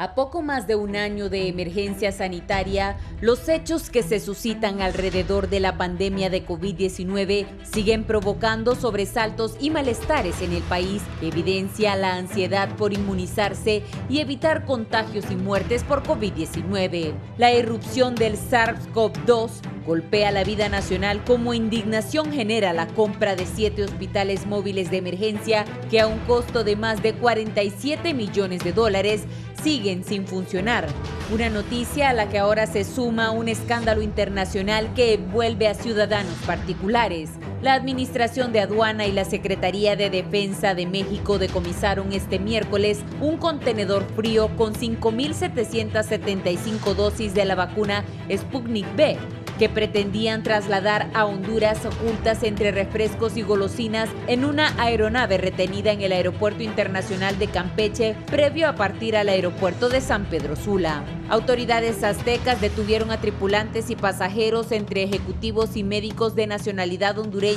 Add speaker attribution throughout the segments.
Speaker 1: A poco más de un año de emergencia sanitaria, los hechos que se suscitan alrededor de la pandemia de COVID-19 siguen provocando sobresaltos y malestares en el país, que evidencia la ansiedad por inmunizarse y evitar contagios y muertes por COVID-19. La irrupción del SARS-CoV-2 golpea la vida nacional como indignación genera la compra de 7 hospitales móviles de emergencia que a un costo de más de 47 millones de dólares siguen sin funcionar. Una noticia a la que ahora se suma un escándalo internacional que envuelve a ciudadanos particulares. La Administración de Aduana y la Secretaría de Defensa de México decomisaron este miércoles un contenedor frío con 5.775 dosis de la vacuna Sputnik V, que pretendían trasladar a Honduras ocultas entre refrescos y golosinas en una aeronave retenida en el Aeropuerto Internacional de Campeche previo a partir al aeropuerto de San Pedro Sula. Autoridades aztecas detuvieron a tripulantes y pasajeros entre ejecutivos y médicos de nacionalidad hondureña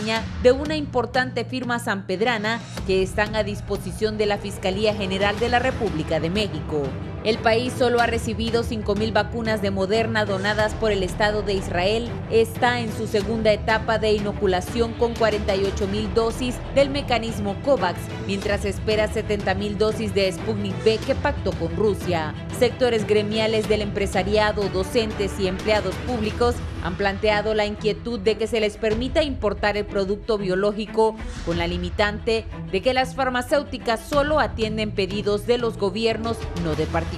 Speaker 1: de una importante firma sanpedrana que están a disposición de la Fiscalía General de la República de México. El país solo ha recibido 5.000 vacunas de Moderna donadas por el Estado de Israel. Está en su segunda etapa de inoculación con 48.000 dosis del mecanismo COVAX, mientras espera 70.000 dosis de Sputnik V que pactó con Rusia. Sectores gremiales del empresariado, docentes y empleados públicos han planteado la inquietud de que se les permita importar el producto biológico con la limitante de que las farmacéuticas solo atienden pedidos de los gobiernos, no de particulares.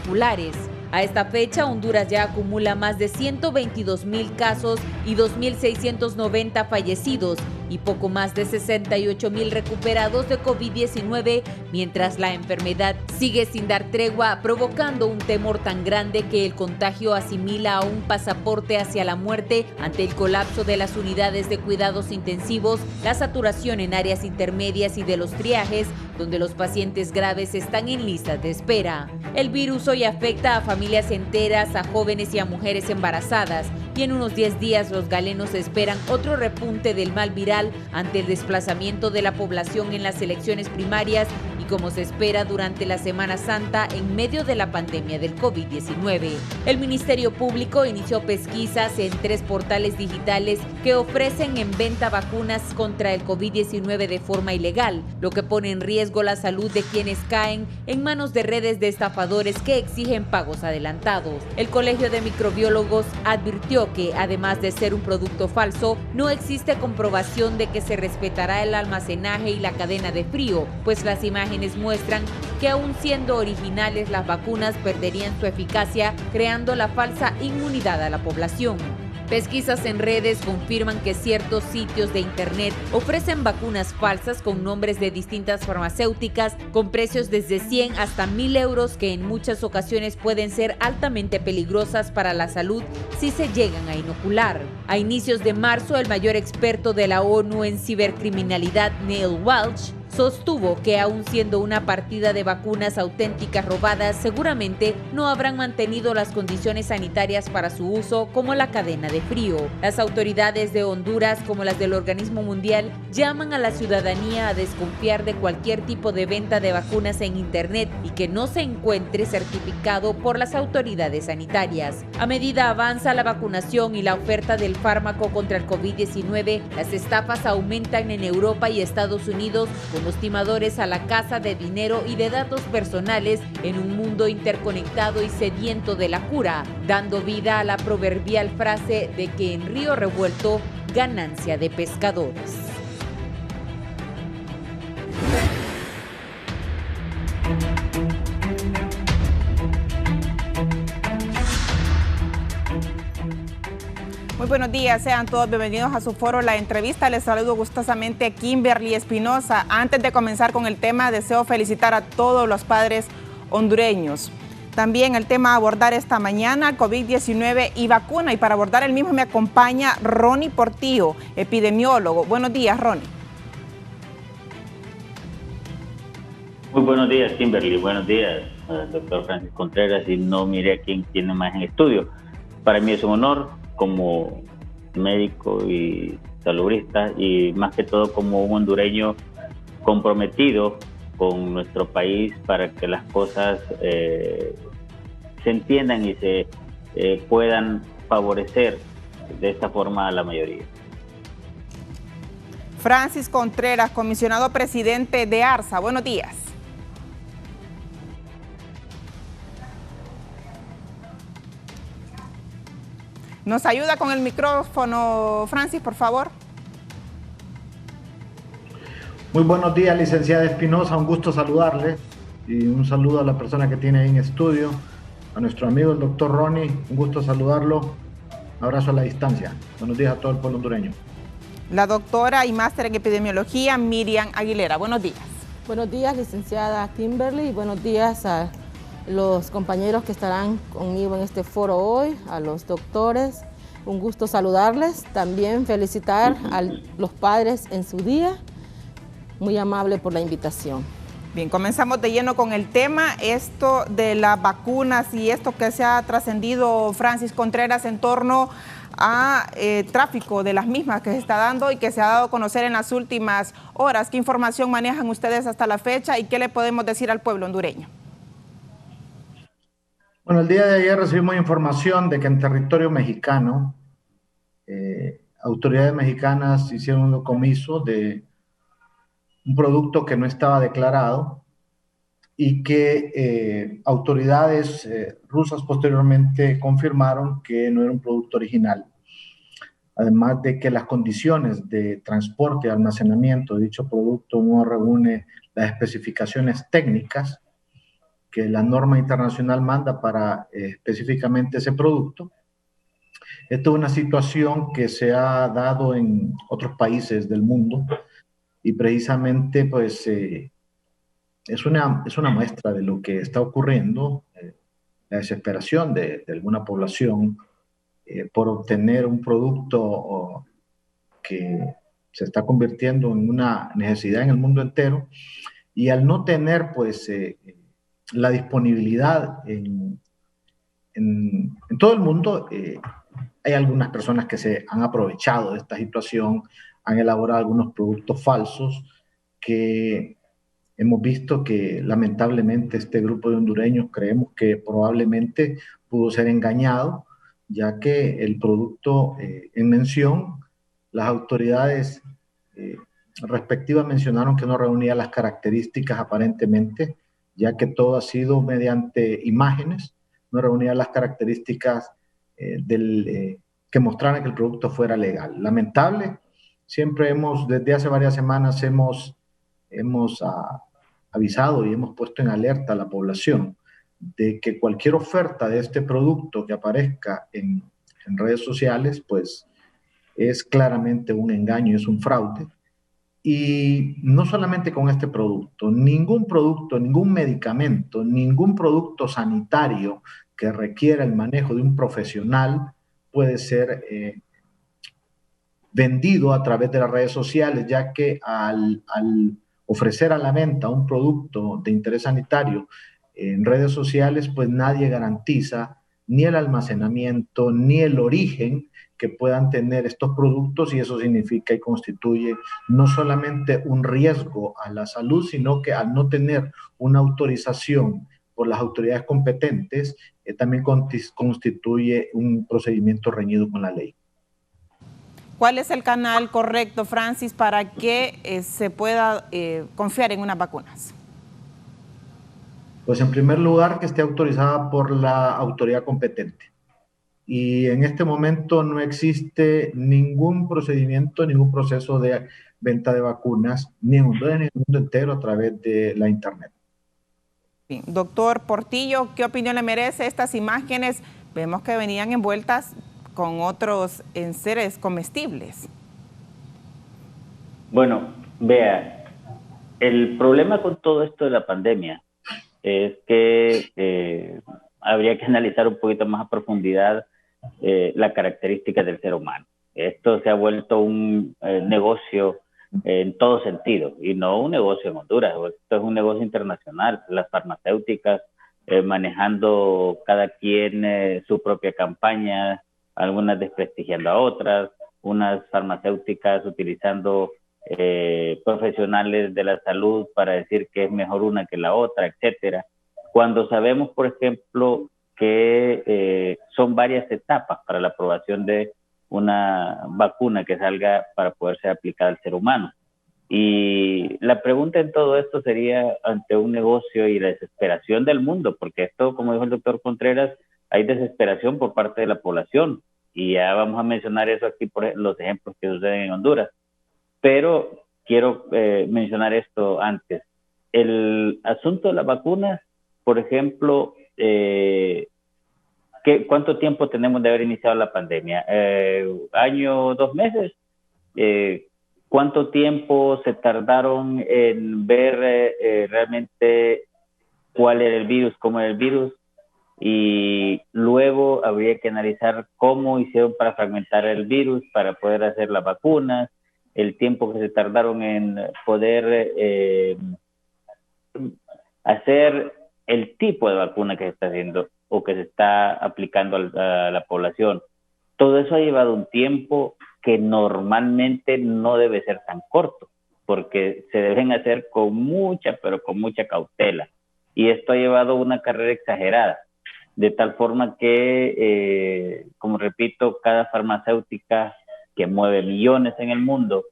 Speaker 1: A esta fecha, Honduras ya acumula más de 122.000 casos y 2.690 fallecidos y poco más de 68.000 recuperados de COVID-19, mientras la enfermedad sigue sin dar tregua, provocando un temor tan grande que el contagio asimila a un pasaporte hacia la muerte ante el colapso de las unidades de cuidados intensivos, la saturación en áreas intermedias y de los triajes, donde los pacientes graves están en listas de espera. El virus hoy afecta a familias enteras, a jóvenes y a mujeres embarazadas, y en unos 10 días los galenos esperan otro repunte del mal viral ante el desplazamiento de la población en las elecciones primarias y como se espera durante la Semana Santa en medio de la pandemia del COVID-19. El Ministerio Público inició pesquisas en 3 portales digitales que ofrecen en venta vacunas contra el COVID-19 de forma ilegal, lo que pone en riesgo la salud de quienes caen en manos de redes de estafadores que exigen pagos adelantados. El Colegio de Microbiólogos advirtió que, además de ser un producto falso, no existe comprobación de que se respetará el almacenaje y la cadena de frío, pues las imágenes muestran que aún siendo originales las vacunas perderían su eficacia, creando la falsa inmunidad a la población. Pesquisas en redes confirman que ciertos sitios de internet ofrecen vacunas falsas con nombres de distintas farmacéuticas con precios desde 100 hasta 1.000 euros que en muchas ocasiones pueden ser altamente peligrosas para la salud si se llegan a inocular. A inicios de marzo, el mayor experto de la ONU en cibercriminalidad, Neil Welch, sostuvo que aún siendo una partida de vacunas auténticas robadas, seguramente no habrán mantenido las condiciones sanitarias para su uso, como la cadena de frío. Las autoridades de Honduras, como las del Organismo Mundial, llaman a la ciudadanía a desconfiar de cualquier tipo de venta de vacunas en Internet y que no se encuentre certificado por las autoridades sanitarias. A medida avanza la vacunación y la oferta del fármaco contra el COVID-19, las estafas aumentan en Europa y Estados Unidos, como timadores a la caza de dinero y de datos personales en un mundo interconectado y sediento de la cura, dando vida a la proverbial frase de que en río revuelto, ganancia de pescadores.
Speaker 2: Muy buenos días, sean todos bienvenidos a su foro La Entrevista. Les saludo gustosamente Kimberly Espinosa. Antes de comenzar con el tema, deseo felicitar a todos los padres hondureños. También el tema a abordar esta mañana, COVID-19 y vacuna. Y para abordar el mismo me acompaña Ronnie Portillo, epidemiólogo. Buenos días, Ronnie.
Speaker 3: Muy buenos días, Kimberly. Buenos días, doctor Francis Contreras. Y no mire a quién tiene más en estudio. Para mí es un honor como médico y salubrista y más que todo como un hondureño comprometido con nuestro país para que las cosas se entiendan y se puedan favorecer de esta forma a la mayoría.
Speaker 2: Francis Contreras, comisionado presidente de ARSA, buenos días. ¿Nos ayuda con el micrófono, Francis, por favor?
Speaker 4: Muy buenos días, licenciada Espinosa, un gusto saludarle y un saludo a la persona que tiene ahí en estudio, a nuestro amigo el doctor Ronnie, un gusto saludarlo, un abrazo a la distancia. Buenos días a todo el pueblo hondureño.
Speaker 2: La doctora y máster en epidemiología Miriam Aguilera, buenos días.
Speaker 5: Buenos días, licenciada Kimberly, y buenos días a los compañeros que estarán conmigo en este foro hoy, a los doctores, un gusto saludarles, también felicitar a los padres en su día, muy amable por la invitación.
Speaker 2: Bien, comenzamos de lleno con el tema, esto de las vacunas y esto que se ha trascendido, Francis Contreras, en torno a tráfico de las mismas que se está dando y que se ha dado a conocer en las últimas horas. ¿Qué información manejan ustedes hasta la fecha y qué le podemos decir al pueblo hondureño?
Speaker 4: Bueno, el día de ayer recibimos información de que en territorio mexicano, autoridades mexicanas hicieron un decomiso de un producto que no estaba declarado y que autoridades rusas posteriormente confirmaron que no era un producto original. Además de que las condiciones de transporte y almacenamiento de dicho producto no reúne las especificaciones técnicas que la norma internacional manda para específicamente ese producto. Esta es una situación que se ha dado en otros países del mundo y precisamente pues es una muestra de lo que está ocurriendo, la desesperación de alguna población por obtener un producto que se está convirtiendo en una necesidad en el mundo entero, y al no tener pues la disponibilidad en todo el mundo, hay algunas personas que se han aprovechado de esta situación, han elaborado algunos productos falsos que hemos visto que lamentablemente este grupo de hondureños creemos que probablemente pudo ser engañado, ya que el producto en mención, las autoridades respectivas mencionaron que no reunía las características aparentemente, ya que todo ha sido mediante imágenes, no reunía las características que mostraran que el producto fuera legal. Lamentable, siempre desde hace varias semanas hemos avisado y hemos puesto en alerta a la población de que cualquier oferta de este producto que aparezca en redes sociales, pues es claramente un engaño, es un fraude. Y no solamente con este producto, ningún medicamento, ningún producto sanitario que requiera el manejo de un profesional puede ser vendido a través de las redes sociales, ya que al ofrecer a la venta un producto de interés sanitario en redes sociales, pues nadie garantiza ni el almacenamiento ni el origen que puedan tener estos productos, y eso significa y constituye no solamente un riesgo a la salud, sino que al no tener una autorización por las autoridades competentes, también constituye un procedimiento reñido con la ley.
Speaker 2: ¿Cuál es el canal correcto, Francis, para que se pueda confiar en unas vacunas?
Speaker 4: Pues en primer lugar, que esté autorizada por la autoridad competente. Y en este momento no existe ningún procedimiento, ningún proceso de venta de vacunas, ni en Honduras ni en el mundo entero a través de la internet.
Speaker 2: Bien. Doctor Portillo, ¿qué opinión le merece estas imágenes? Vemos que venían envueltas con otros enseres comestibles.
Speaker 3: Bueno, vea, el problema con todo esto de la pandemia es que habría que analizar un poquito más a profundidad la característica del ser humano. Esto se ha vuelto un negocio en todo sentido, y no un negocio en Honduras, esto es un negocio internacional. Las farmacéuticas manejando cada quien su propia campaña, algunas desprestigiando a otras, unas farmacéuticas utilizando profesionales de la salud para decir que es mejor una que la otra, etcétera. Cuando sabemos, por ejemplo, que son varias etapas para la aprobación de una vacuna que salga para poder ser aplicada al ser humano. Y la pregunta en todo esto sería ante un negocio y la desesperación del mundo, porque esto, como dijo el doctor Contreras, hay desesperación por parte de la población. Y ya vamos a mencionar eso aquí por los ejemplos que suceden en Honduras. Pero quiero mencionar esto antes. El asunto de las vacunas, por ejemplo, ¿cuánto tiempo tenemos de haber iniciado la pandemia? ¿Año, 2 meses? ¿Cuánto tiempo se tardaron en ver realmente cuál era el virus, cómo era el virus? Y luego habría que analizar cómo hicieron para fragmentar el virus, para poder hacer las vacunas, el tiempo que se tardaron en poder hacer el tipo de vacuna que se está haciendo o que se está aplicando a la población. Todo eso ha llevado un tiempo que normalmente no debe ser tan corto, porque se deben hacer con mucha, pero con mucha cautela. Y esto ha llevado una carrera exagerada, de tal forma que, como repito, cada farmacéutica que mueve millones en el mundo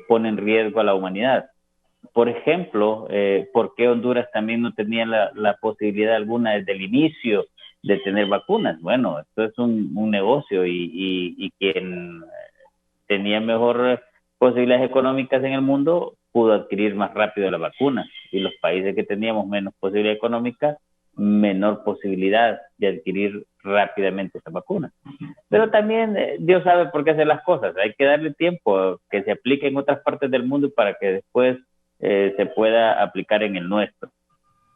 Speaker 3: pone en riesgo a la humanidad. Por ejemplo, ¿por qué Honduras también no tenía la posibilidad alguna desde el inicio de tener vacunas? Bueno, esto es un negocio y quien tenía mejor posibilidades económicas en el mundo pudo adquirir más rápido la vacuna, y los países que teníamos menos posibilidad económica, menor posibilidad de adquirir rápidamente esa vacuna. Pero también Dios sabe por qué hacer las cosas. Hay que darle tiempo que se aplique en otras partes del mundo para que después se pueda aplicar en el nuestro.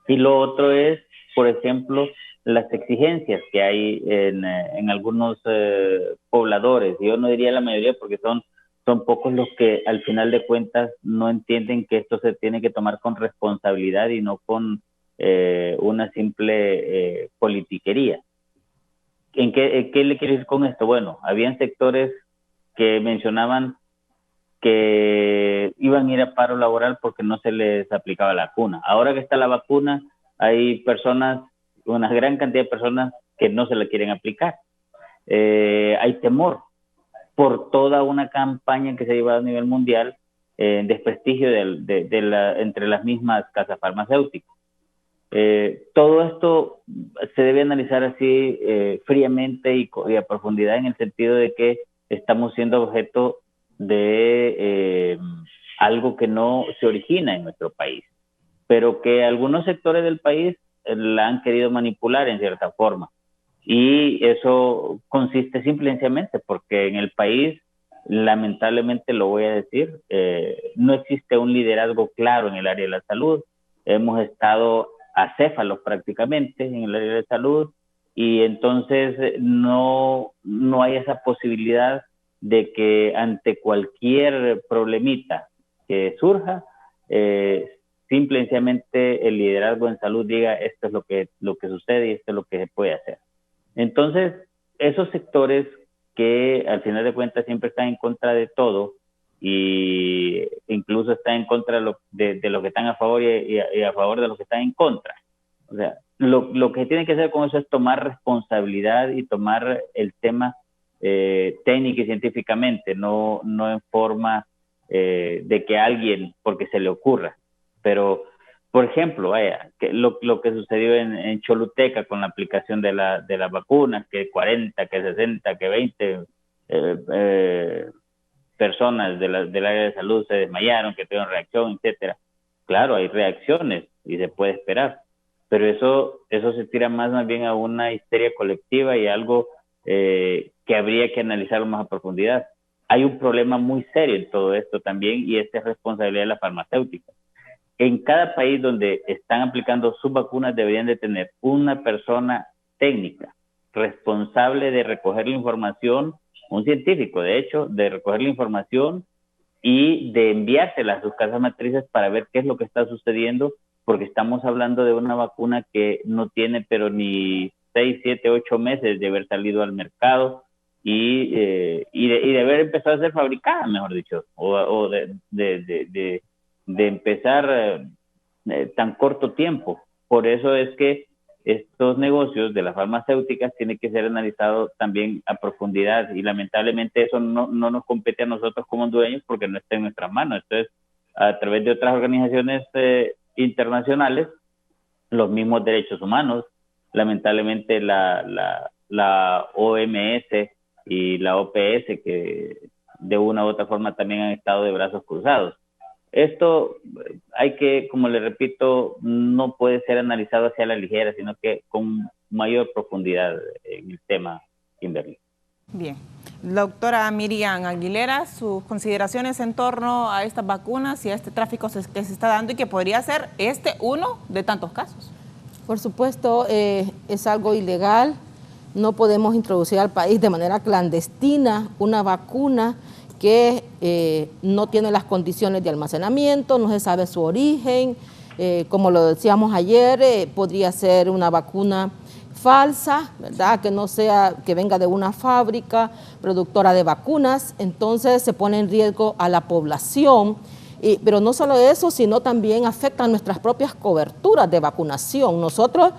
Speaker 3: Y lo otro es, por ejemplo, las exigencias que hay en algunos pobladores. Yo no diría la mayoría, porque son pocos los que al final de cuentas no entienden que esto se tiene que tomar con responsabilidad y no con una simple politiquería. ¿En qué le quiero decir con esto? Bueno, habían sectores que mencionaban que iban a ir a paro laboral porque no se les aplicaba la vacuna. Ahora que está la vacuna, hay personas, una gran cantidad de personas que no se la quieren aplicar. Hay temor por toda una campaña que se ha llevado a nivel mundial en desprestigio entre las mismas casas farmacéuticas. Todo esto se debe analizar así fríamente y a profundidad, en el sentido de que estamos siendo objeto de algo que no se origina en nuestro país, pero que algunos sectores del país la han querido manipular en cierta forma. Y eso consiste simplemente porque en el país, lamentablemente lo voy a decir, no existe un liderazgo claro en el área de la salud. Hemos estado acéfalos prácticamente en el área de salud, y entonces no hay esa posibilidad de que ante cualquier problemita que surja, simplemente el liderazgo en salud diga esto es lo que sucede y esto es lo que se puede hacer. Entonces, esos sectores que al final de cuentas siempre están en contra de todo, y incluso están en contra de los que están a favor y a favor de los que están en contra. O sea, lo que tiene que hacer con eso es tomar responsabilidad y tomar el tema técnica y científicamente, no en forma de que alguien, porque se le ocurra. Pero, por ejemplo, lo que sucedió en Choluteca con la aplicación de las vacunas, que 40, que 60, que 20 personas del área de salud se desmayaron, que tuvieron reacción, etcétera. Claro, hay reacciones y se puede esperar, pero eso se tira más bien a una histeria colectiva y algo que habría que analizarlo más a profundidad. Hay un problema muy serio en todo esto también, y esta es responsabilidad de la farmacéutica. En cada país donde están aplicando sus vacunas deberían de tener una persona técnica responsable de recoger la información, un científico de hecho, de recoger la información y de enviársela a sus casas matrices para ver qué es lo que está sucediendo, porque estamos hablando de una vacuna que no tiene pero ni 6, 7, 8 meses de haber salido al mercado y de haber empezado a ser fabricada, mejor dicho, o de empezar tan corto tiempo. Por eso es que estos negocios de las farmacéuticas tienen que ser analizados también a profundidad, y lamentablemente eso no nos compete a nosotros como hondureños porque no está en nuestras manos. Entonces, a través de otras organizaciones internacionales, los mismos derechos humanos, lamentablemente la OMS y la OPS, que de una u otra forma también han estado de brazos cruzados. Esto hay que, como le repito, no puede ser analizado hacia la ligera, sino que con mayor profundidad en el tema, Kimberly.
Speaker 2: Bien. Doctora Miriam Aguilera, sus consideraciones en torno a estas vacunas y a este tráfico que se está dando y que podría ser uno de tantos casos.
Speaker 5: Por supuesto, es algo ilegal. No podemos introducir al país de manera clandestina una vacuna que no tiene las condiciones de almacenamiento, no se sabe su origen, como lo decíamos ayer, podría ser una vacuna falsa, ¿verdad? Que no sea, que venga de una fábrica productora de vacunas, entonces se pone en riesgo a la población. Pero no solo eso, sino también afecta nuestras propias coberturas de vacunación. Nosotros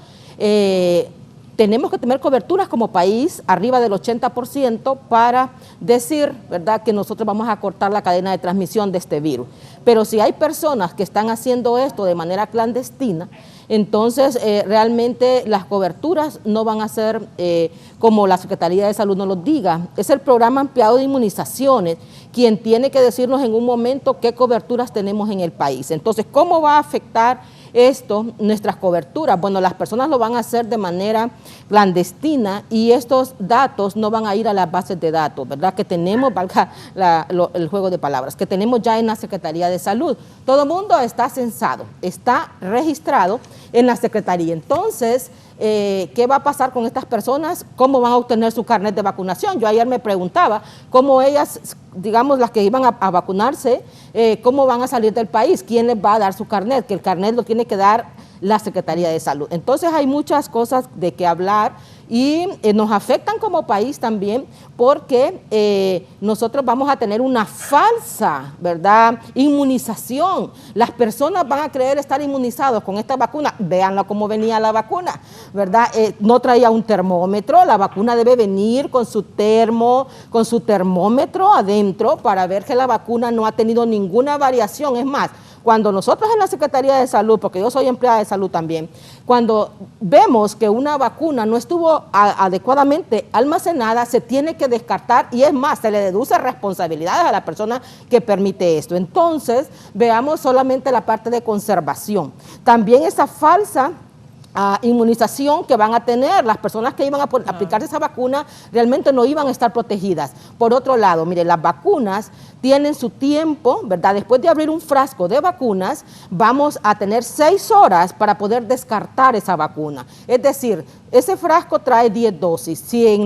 Speaker 5: tenemos que tener coberturas como país arriba del 80% para decir, ¿verdad?, que nosotros vamos a cortar la cadena de transmisión de este virus. Pero si hay personas que están haciendo esto de manera clandestina, entonces realmente las coberturas no van a ser como la Secretaría de Salud nos lo diga. Es el programa ampliado de inmunizaciones quien tiene que decirnos en un momento qué coberturas tenemos en el país. Entonces, ¿cómo va a afectar esto nuestras coberturas? Bueno, las personas lo van a hacer de manera clandestina y estos datos no van a ir a las bases de datos, ¿verdad? Que tenemos, valga el juego de palabras, que tenemos ya en la Secretaría de Salud. Todo el mundo está censado, está registrado en la Secretaría. Entonces, ¿qué va a pasar con estas personas? ¿Cómo van a obtener su carnet de vacunación? Yo ayer me preguntaba cómo ellas, digamos, las que iban a vacunarse, cómo van a salir del país, quién les va a dar su carnet, que el carnet lo tiene que dar la Secretaría de Salud. Entonces hay muchas cosas de que hablar y nos afectan como país también porque nosotros vamos a tener una falsa, ¿verdad?, inmunización. Las personas van a creer estar inmunizados con esta vacuna. Véanla cómo venía la vacuna, ¿verdad? No traía un termómetro. La vacuna debe venir con su termómetro adentro para ver que la vacuna no ha tenido ninguna variación. Es más, cuando nosotros en la Secretaría de Salud, porque yo soy empleada de salud también, cuando vemos que una vacuna no estuvo adecuadamente almacenada, se tiene que descartar y es más, se le deduce responsabilidades a la persona que permite esto. Entonces, veamos solamente la parte de conservación. También esa falsa inmunización que van a tener las personas que iban a aplicarse esa vacuna realmente no iban a estar protegidas. Por otro lado, mire, las vacunas tienen su tiempo, ¿verdad? Después de abrir un frasco de vacunas, vamos a tener 6 horas para poder descartar esa vacuna. Es decir, ese frasco trae 10 dosis. Si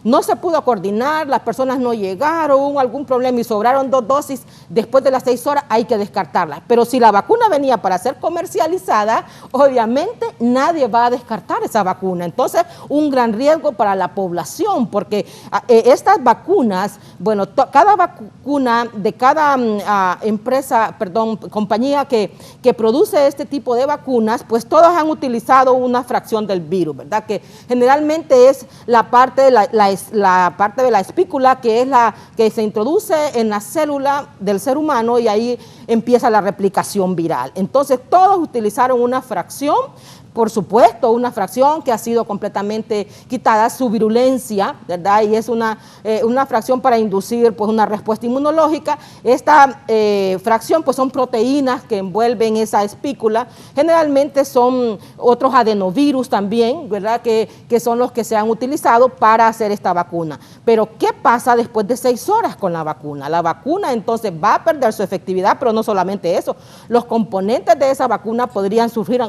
Speaker 5: no se pudo coordinar, las personas no llegaron, hubo algún problema y sobraron 2 dosis, después de las 6 horas hay que descartarlas. Pero si la vacuna venía para ser comercializada, obviamente nadie va a descartar esa vacuna. Entonces, un gran riesgo para la población, porque estas vacunas, bueno, cada vacuna de cada compañía que produce este tipo de vacunas, pues todas han utilizado una fracción del virus, ¿verdad? Que generalmente es la parte de la parte de la espícula, que es la que se introduce en la célula del ser humano y ahí empieza la replicación viral. Entonces todos utilizaron una fracción, por supuesto, una fracción que ha sido completamente quitada su virulencia, ¿verdad? Y es una fracción para inducir pues una respuesta inmunológica. Esta fracción pues son proteínas que envuelven esa espícula. Generalmente son otros adenovirus también, ¿verdad? Que son los que se han utilizado para hacer esta vacuna. Pero ¿qué pasa después de 6 horas con la vacuna? La vacuna entonces va a perder su efectividad, pero no solamente eso. Los componentes de esa vacuna podrían sufrir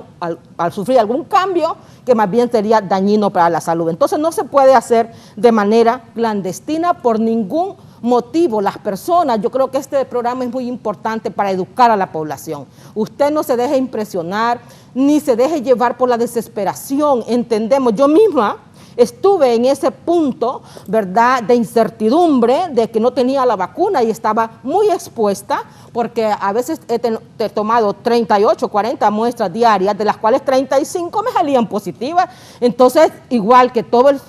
Speaker 5: algún cambio que más bien sería dañino para la salud. Entonces no se puede hacer de manera clandestina por ningún motivo. Las personas, yo creo que este programa es muy importante para educar a la población. Usted no se deje impresionar, ni se deje llevar por la desesperación. Entendemos, yo misma estuve en ese punto, ¿verdad?, de incertidumbre, de que no tenía la vacuna y estaba muy expuesta, porque a veces he tomado 38, 40 muestras diarias, de las cuales 35 me salían positivas. Entonces, igual que todos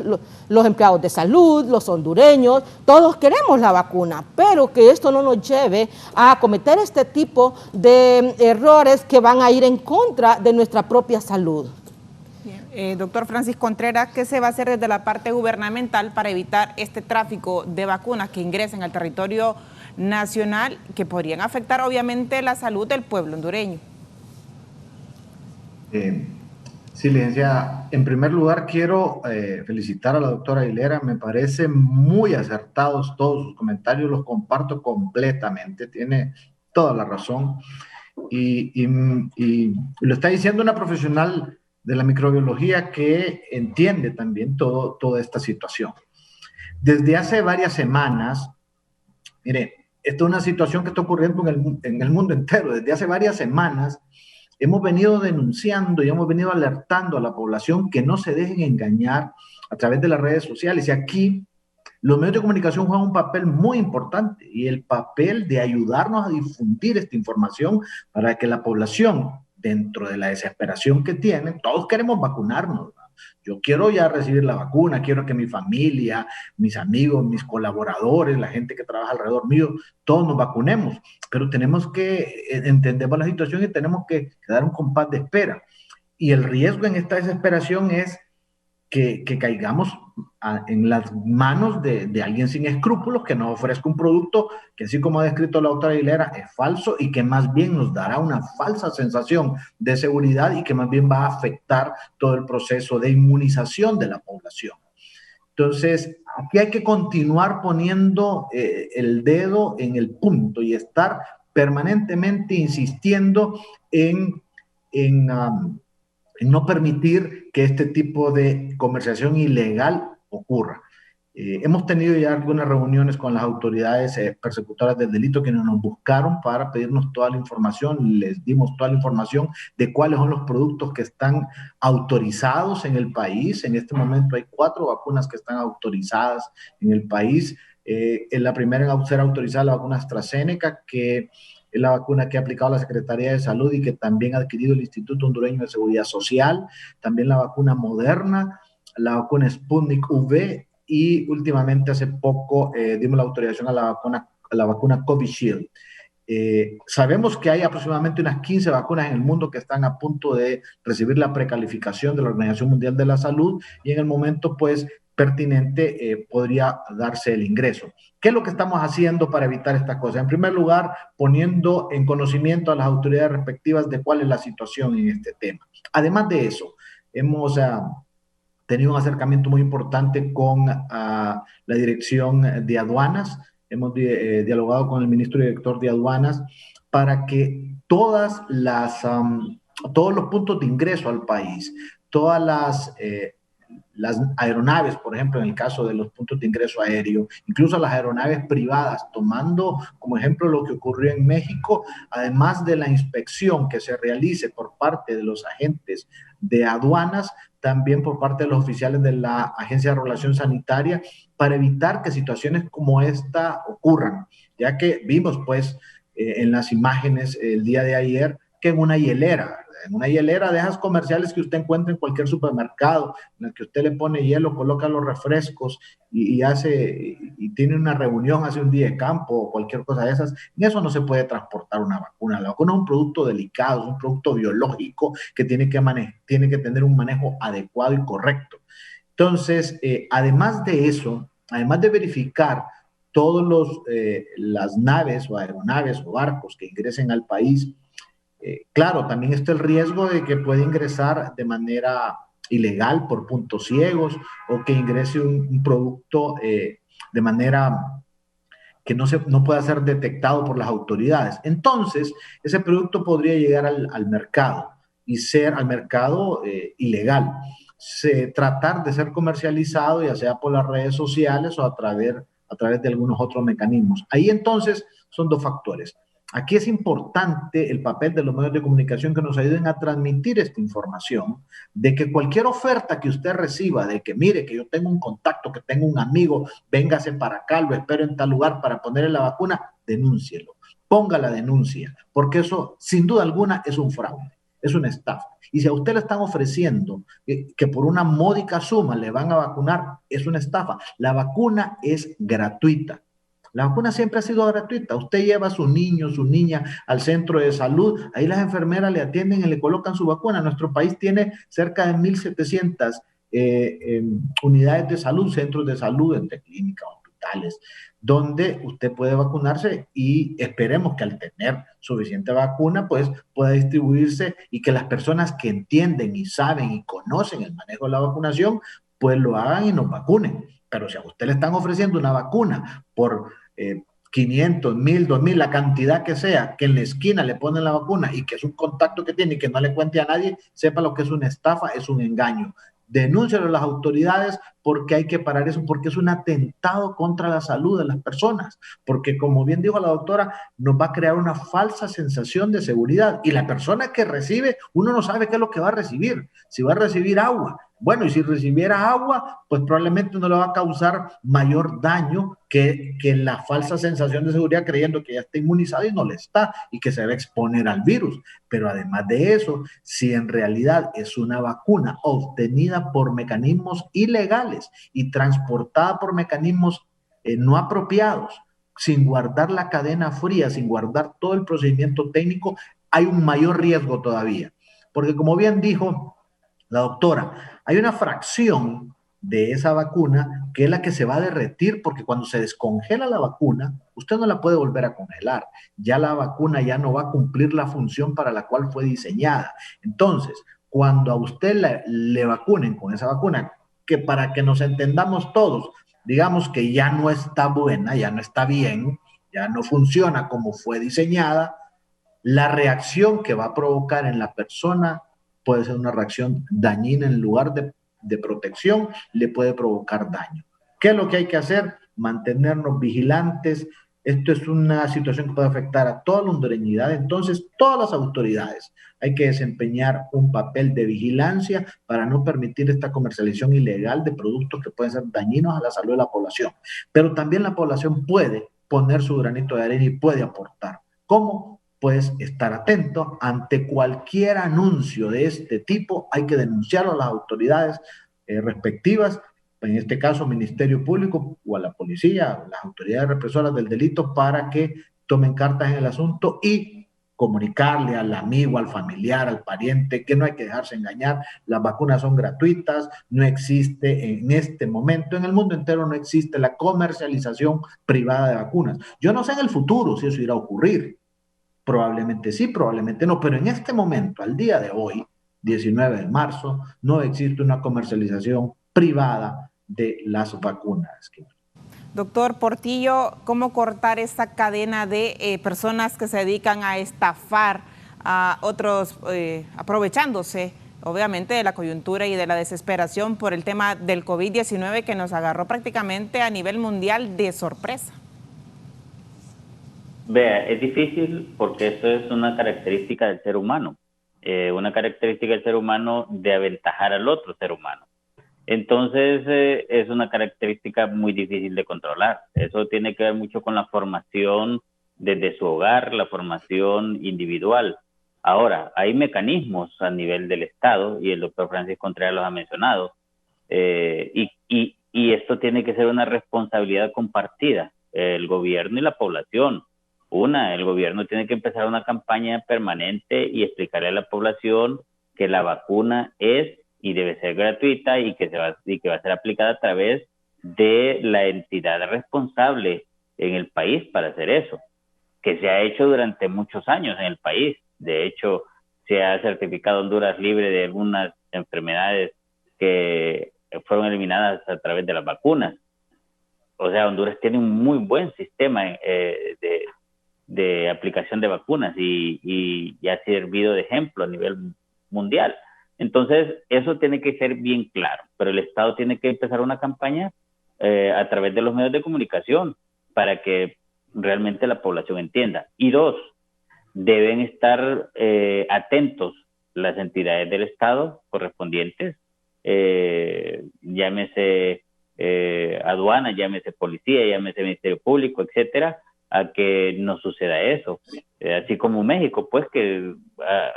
Speaker 5: los empleados de salud, los hondureños, todos queremos la vacuna, pero que esto no nos lleve a cometer este tipo de errores que van a ir en contra de nuestra propia salud.
Speaker 2: Bien. Doctor Francis Contreras, ¿qué se va a hacer desde la parte gubernamental para evitar este tráfico de vacunas que ingresen al territorio nacional, que podrían afectar obviamente la salud del pueblo hondureño?
Speaker 4: Sí, licenciada. En primer lugar, quiero felicitar a la doctora Aguilera. Me parecen muy acertados todos sus comentarios, los comparto completamente, tiene toda la razón. Y lo está diciendo una profesional de la microbiología que entiende también toda esta situación. Desde hace varias semanas, mire, esta es una situación que está ocurriendo en el mundo entero. Desde hace varias semanas hemos venido denunciando y hemos venido alertando a la población que no se dejen engañar a través de las redes sociales. Y aquí los medios de comunicación juegan un papel muy importante, y el papel de ayudarnos a difundir esta información para que la población, dentro de la desesperación que tienen, todos queremos vacunarnos, ¿no? Yo quiero ya recibir la vacuna, quiero que mi familia, mis amigos, mis colaboradores, la gente que trabaja alrededor mío, todos nos vacunemos, pero tenemos que entender la situación y tenemos que dar un compás de espera. Y el riesgo en esta desesperación es que caigamos en las manos de alguien sin escrúpulos que nos ofrezca un producto que, así como ha descrito la doctora Aguilera, es falso y que más bien nos dará una falsa sensación de seguridad y que más bien va a afectar todo el proceso de inmunización de la población. Entonces, aquí hay que continuar poniendo el dedo en el punto y estar permanentemente insistiendo en no permitir que este tipo de comercialización ilegal ocurra. Hemos tenido ya algunas reuniones con las autoridades persecutoras del delito, quienes nos buscaron para pedirnos toda la información. Les dimos toda la información de cuáles son los productos que están autorizados en el país. En este momento hay 4 vacunas que están autorizadas en el país. En la primera en ser autorizada la vacuna AstraZeneca, que es la vacuna que ha aplicado la Secretaría de Salud y que también ha adquirido el Instituto Hondureño de Seguridad Social, también la vacuna Moderna, la vacuna Sputnik V, y últimamente hace poco dimos la autorización a la vacuna Covishield. Sabemos que hay aproximadamente unas 15 vacunas en el mundo que están a punto de recibir la precalificación de la Organización Mundial de la Salud, y en el momento pues pertinente podría darse el ingreso. ¿Qué es lo que estamos haciendo para evitar estas cosas? En primer lugar, poniendo en conocimiento a las autoridades respectivas de cuál es la situación en este tema. Además de eso, hemos tenido un acercamiento muy importante con la Dirección de Aduanas. Hemos dialogado con el ministro y director de Aduanas para que todos los puntos de ingreso al país, todas las aeronaves, por ejemplo, en el caso de los puntos de ingreso aéreo, incluso las aeronaves privadas, tomando como ejemplo lo que ocurrió en México, además de la inspección que se realice por parte de los agentes de aduanas, también por parte de los oficiales de la Agencia de Regulación Sanitaria, para evitar que situaciones como esta ocurran, ya que vimos pues en las imágenes el día de ayer que en una hielera de esas comerciales que usted encuentra en cualquier supermercado, en el que usted le pone hielo, coloca los refrescos y tiene una reunión, hace un día de campo o cualquier cosa de esas, en eso no se puede transportar una vacuna. La vacuna es un producto delicado, es un producto biológico que tiene que tener un manejo adecuado y correcto. Entonces, además de eso, además de verificar todas las naves o aeronaves o barcos que ingresen al país, claro, también está el riesgo de que pueda ingresar de manera ilegal por puntos ciegos, o que ingrese un producto de manera que no pueda ser detectado por las autoridades. Entonces, ese producto podría llegar al mercado y ser al mercado ilegal. Tratar de ser comercializado, ya sea por las redes sociales o a través de algunos otros mecanismos. Ahí entonces son 2 factores. Aquí es importante el papel de los medios de comunicación que nos ayuden a transmitir esta información, de que cualquier oferta que usted reciba, de que mire que yo tengo un contacto, que tengo un amigo, véngase para acá, lo espero en tal lugar para ponerle la vacuna, denúncielo, ponga la denuncia, porque eso sin duda alguna es un fraude, es una estafa. Y si a usted le están ofreciendo que por una módica suma le van a vacunar, es una estafa. La vacuna es gratuita. La vacuna siempre ha sido gratuita. Usted lleva a su niño, su niña al centro de salud, ahí las enfermeras le atienden y le colocan su vacuna. Nuestro país tiene cerca de 1.700 unidades de salud, centros de salud, entre clínicas, hospitales, donde usted puede vacunarse y esperemos que al tener suficiente vacuna, pues pueda distribuirse y que las personas que entienden y saben y conocen el manejo de la vacunación, pues lo hagan y nos vacunen. Pero si a usted le están ofreciendo una vacuna por 500, 1.000, 2.000, la cantidad que sea, que en la esquina le ponen la vacuna y que es un contacto que tiene y que no le cuente a nadie, sepa lo que es una estafa, es un engaño. Denúncialo a las autoridades porque hay que parar eso, porque es un atentado contra la salud de las personas, porque como bien dijo la doctora, nos va a crear una falsa sensación de seguridad y la persona que recibe, uno no sabe qué es lo que va a recibir, si va a recibir agua. Bueno, y si recibiera agua, pues probablemente no le va a causar mayor daño que la falsa sensación de seguridad creyendo que ya está inmunizado y no le está y que se va a exponer al virus. Pero además de eso, si en realidad es una vacuna obtenida por mecanismos ilegales y transportada por mecanismos no apropiados, sin guardar la cadena fría, sin guardar todo el procedimiento técnico, hay un mayor riesgo todavía. Porque como bien dijo la doctora, hay una fracción de esa vacuna que es la que se va a derretir porque cuando se descongela la vacuna, usted no la puede volver a congelar. Ya la vacuna ya no va a cumplir la función para la cual fue diseñada. Entonces, cuando a usted le vacunen con esa vacuna, que para que nos entendamos todos, digamos que ya no está buena, ya no está bien, ya no funciona como fue diseñada, la reacción que va a provocar en la persona puede ser una reacción dañina en lugar de protección, le puede provocar daño. ¿Qué es lo que hay que hacer? Mantenernos vigilantes. Esto es una situación que puede afectar a toda la hondureñidad. Entonces, todas las autoridades hay que desempeñar un papel de vigilancia para no permitir esta comercialización ilegal de productos que pueden ser dañinos a la salud de la población. Pero también la población puede poner su granito de arena y puede aportar. ¿Cómo? Pues estar atento ante cualquier anuncio de este tipo, hay que denunciarlo a las autoridades respectivas, en este caso Ministerio Público o a la policía, a las autoridades represoras del delito para que tomen cartas en el asunto y comunicarle al amigo, al familiar, al pariente que no hay que dejarse engañar, las vacunas son gratuitas, no existe en este momento, en el mundo entero no existe la comercialización privada de vacunas. Yo no sé en el futuro si eso irá a ocurrir. Probablemente sí, probablemente no, pero en este momento, al día de hoy, 19 de marzo, no existe una comercialización privada de las vacunas.
Speaker 2: Doctor Portillo, ¿cómo cortar esta cadena de personas que se dedican a estafar a otros, aprovechándose obviamente de la coyuntura y de la desesperación por el tema del COVID-19 que nos agarró prácticamente a nivel mundial de sorpresa?
Speaker 3: Vea, es difícil porque eso es una característica del ser humano, una característica del ser humano de aventajar al otro ser humano. Entonces, es una característica muy difícil de controlar. Eso tiene que ver mucho con la formación desde su hogar, la formación individual. Ahora, hay mecanismos a nivel del Estado, y el doctor Francis Contreras los ha mencionado, y esto tiene que ser una responsabilidad compartida, el gobierno y la población. El gobierno tiene que empezar una campaña permanente y explicarle a la población que la vacuna es y debe ser gratuita y que va a ser aplicada a través de la entidad responsable en el país para hacer eso, que se ha hecho durante muchos años en el país. De hecho, se ha certificado Honduras libre de algunas enfermedades que fueron eliminadas a través de las vacunas. O sea, Honduras tiene un muy buen sistema de aplicación de vacunas y ha servido de ejemplo a nivel mundial. Entonces, eso tiene que ser bien claro, pero el Estado tiene que empezar una campaña a través de los medios de comunicación para que realmente la población entienda. Y dos, deben estar atentos las entidades del Estado correspondientes, llámese aduana, llámese policía, llámese Ministerio Público, etcétera, a que no suceda eso. Así como México, pues que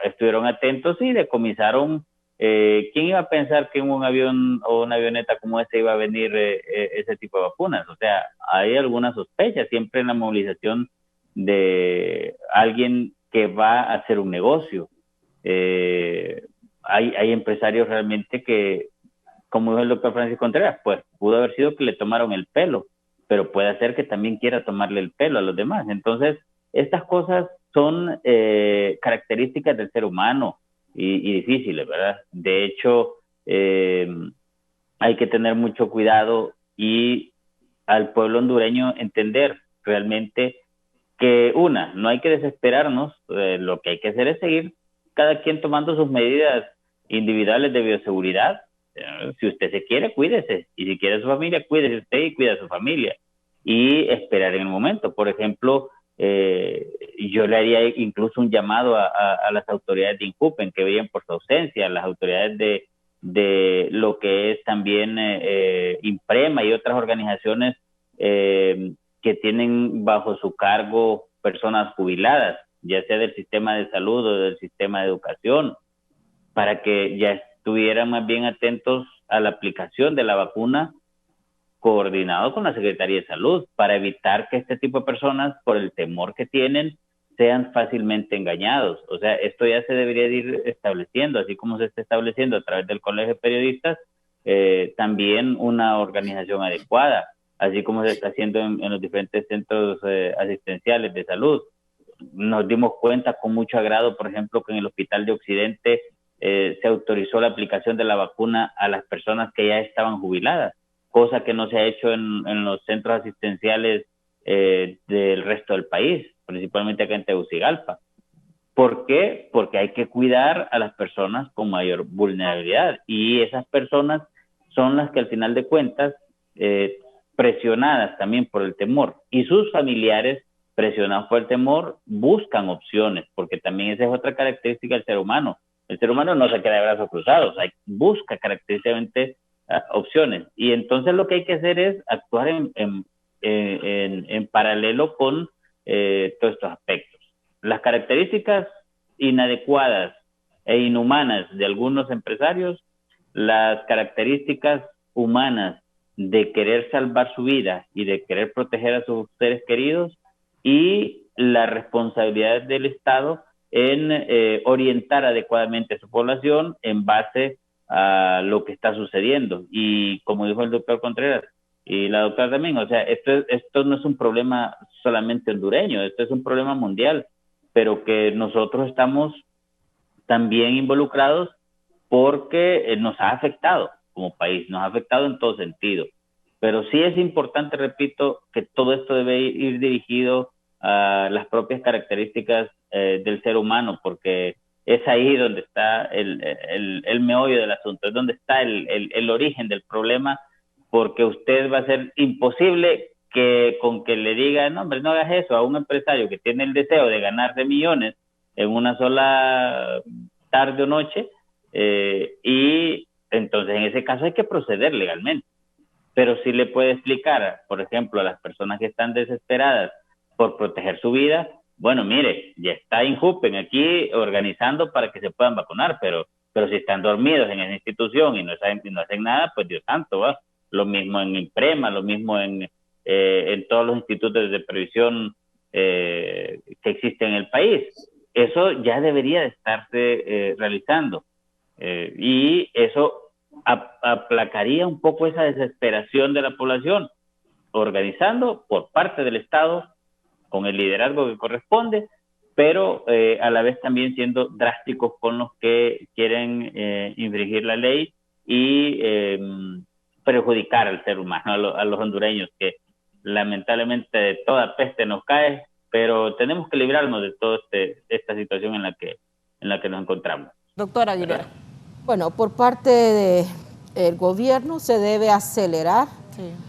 Speaker 3: estuvieron atentos y decomisaron. ¿Quién iba a pensar que en un avión o una avioneta como ese iba a venir ese tipo de vacunas? O sea, hay alguna sospecha siempre en la movilización de alguien que va a hacer un negocio. Hay empresarios realmente que, como dijo el doctor Francisco Contreras, pues pudo haber sido que le tomaron el pelo, pero puede ser que también quiera tomarle el pelo a los demás. Entonces, estas cosas son características del ser humano y difíciles, ¿verdad? De hecho, hay que tener mucho cuidado y al pueblo hondureño entender realmente que no hay que desesperarnos, lo que hay que hacer es seguir cada quien tomando sus medidas individuales de bioseguridad. Si usted se quiere, cuídese, y si quiere a su familia, cuídese usted y cuida a su familia, y esperar en el momento. Por ejemplo, yo le haría incluso un llamado a las autoridades de INJUPEN que veían por su ausencia, a las autoridades de lo que es también IMPREMA y otras organizaciones que tienen bajo su cargo personas jubiladas, ya sea del sistema de salud o del sistema de educación, para que ya estuvieran más bien atentos a la aplicación de la vacuna, coordinado con la Secretaría de Salud, para evitar que este tipo de personas, por el temor que tienen, sean fácilmente engañados. O sea, esto ya se debería ir estableciendo, así como se está estableciendo a través del Colegio de Periodistas, también una organización adecuada, así como se está haciendo en los diferentes centros asistenciales de salud. Nos dimos cuenta con mucho agrado, por ejemplo, que en el Hospital de Occidente se autorizó la aplicación de la vacuna a las personas que ya estaban jubiladas, cosa que no se ha hecho en los centros asistenciales del resto del país, principalmente acá en Tegucigalpa. ¿Por qué? Porque hay que cuidar a las personas con mayor vulnerabilidad, y esas personas son las que al final de cuentas, presionadas también por el temor, y sus familiares presionados por el temor, buscan opciones, porque también esa es otra característica del ser humano. El ser humano no se queda de brazos cruzados, busca característicamente opciones, y entonces lo que hay que hacer es actuar en paralelo con todos estos aspectos. Las características inadecuadas e inhumanas de algunos empresarios, las características humanas de querer salvar su vida y de querer proteger a sus seres queridos, y la responsabilidad del Estado en orientar adecuadamente a su población en base a lo que está sucediendo. Y como dijo el doctor Contreras y la doctora también, o sea, esto no es un problema solamente hondureño, esto es un problema mundial, pero que nosotros estamos también involucrados porque nos ha afectado como país, nos ha afectado en todo sentido. Pero sí es importante, repito, que todo esto debe ir dirigido a las propias características del ser humano, porque es ahí donde está el meollo del asunto, es donde está el origen del problema, porque usted va a ser imposible que con que le diga, no hombre, no hagas eso, a un empresario que tiene el deseo de ganarse millones en una sola tarde o noche, y entonces en ese caso hay que proceder legalmente. Pero sí le puede explicar, por ejemplo, a las personas que están desesperadas por proteger su vida, bueno, mire, ya está INJUPEN aquí organizando para que se puedan vacunar, pero si están dormidos en esa institución y no hacen nada, pues Dios santo, ¿va? Lo mismo en IMPREMA, lo mismo en todos los institutos de previsión que existen en el país. Eso ya debería de estarse realizando, y eso aplacaría un poco esa desesperación de la población, organizando por parte del Estado con el liderazgo que corresponde, pero a la vez también siendo drásticos con los que quieren infringir la ley y perjudicar al ser humano, a los hondureños, que lamentablemente de toda peste nos cae, pero tenemos que librarnos de toda esta situación en la que nos encontramos.
Speaker 2: Doctora Aguilera.
Speaker 5: Bueno, por parte del gobierno se debe acelerar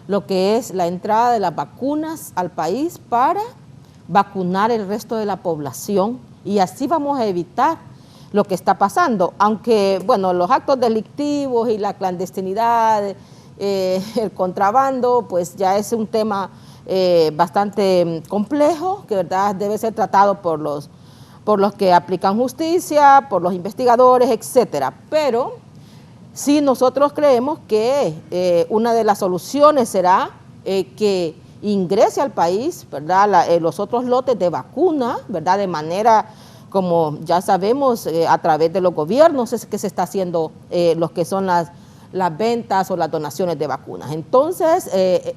Speaker 5: lo que es la entrada de las vacunas al país para vacunar el resto de la población y así vamos a evitar lo que está pasando. Aunque, bueno, los actos delictivos y la clandestinidad, el contrabando, pues ya es un tema bastante complejo, que verdad debe ser tratado por los que aplican justicia, por los investigadores, etcétera. Pero sí, nosotros creemos que una de las soluciones será que ingrese al país, ¿verdad?, los otros lotes de vacuna, ¿verdad?, de manera, como ya sabemos, a través de los gobiernos es que se está haciendo lo que son las ventas o las donaciones de vacunas. Entonces,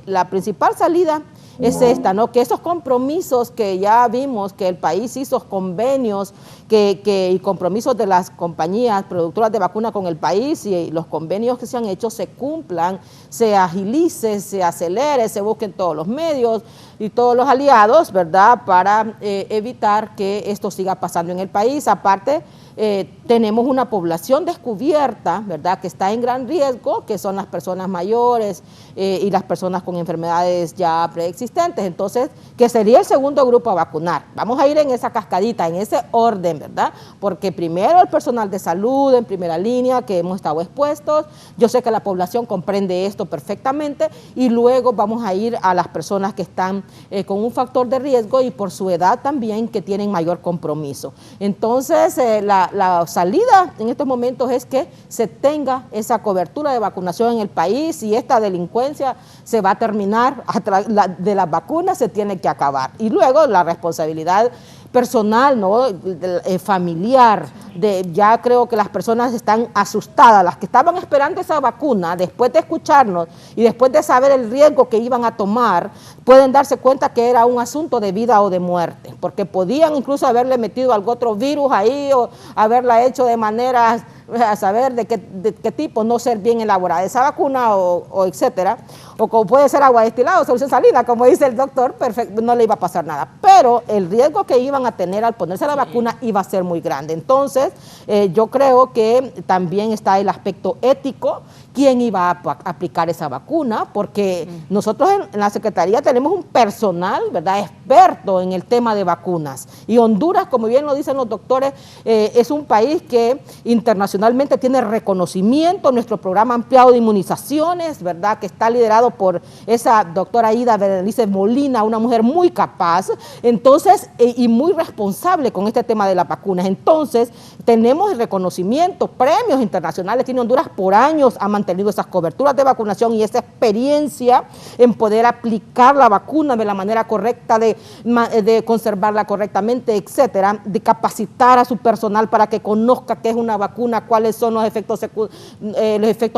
Speaker 5: la principal salida es esta, ¿no? Que esos compromisos que ya vimos que el país hizo, convenios y compromisos de las compañías productoras de vacuna con el país, y los convenios que se han hecho se cumplan, se agilice, se acelere, se busquen todos los medios y todos los aliados, ¿verdad?, para evitar que esto siga pasando en el país. Aparte, tenemos una población descubierta, ¿verdad?, que está en gran riesgo, que son las personas mayores y las personas con enfermedades ya preexistentes. Entonces, que sería el segundo grupo a vacunar. Vamos a ir en esa cascadita, en ese orden, ¿verdad? Porque primero el personal de salud en primera línea, que hemos estado expuestos. Yo sé que la población comprende esto perfectamente, y luego vamos a ir a las personas que están con un factor de riesgo y por su edad también, que tienen mayor compromiso. Entonces, la salida en estos momentos es que se tenga esa cobertura de vacunación en el país, y esta delincuencia se va a terminar de las vacunas, se tiene que acabar. Y luego la responsabilidad personal, ¿no?, familiar, ya creo que las personas están asustadas, las que estaban esperando esa vacuna, después de escucharnos y después de saber el riesgo que iban a tomar, pueden darse cuenta que era un asunto de vida o de muerte, porque podían incluso haberle metido algún otro virus ahí, o haberla hecho de manera a saber de qué tipo, no ser bien elaborada esa vacuna, o etcétera, o como puede ser agua destilada o solución salina, como dice el doctor, perfecto, no le iba a pasar nada, pero el riesgo que iban a tener al ponerse la vacuna iba a ser muy grande. Entonces, yo creo que también está el aspecto ético, quién iba a aplicar esa vacuna, porque nosotros en la Secretaría tenemos un personal, ¿verdad?, experto en el tema de vacunas, y Honduras, como bien lo dicen los doctores, es un país que internacionalmente tiene reconocimiento. Nuestro programa ampliado de inmunizaciones, ¿verdad?, que está liderado por esa doctora Ida Berenice Molina, una mujer muy capaz, entonces, y muy responsable con este tema de las vacunas. Entonces, tenemos el reconocimiento, premios internacionales tiene Honduras, por años ha mantenido esas coberturas de vacunación y esa experiencia en poder aplicar la vacuna de la manera correcta, de conservarla correctamente, etcétera, de capacitar a su personal para que conozca qué es una vacuna, cuáles son los efectos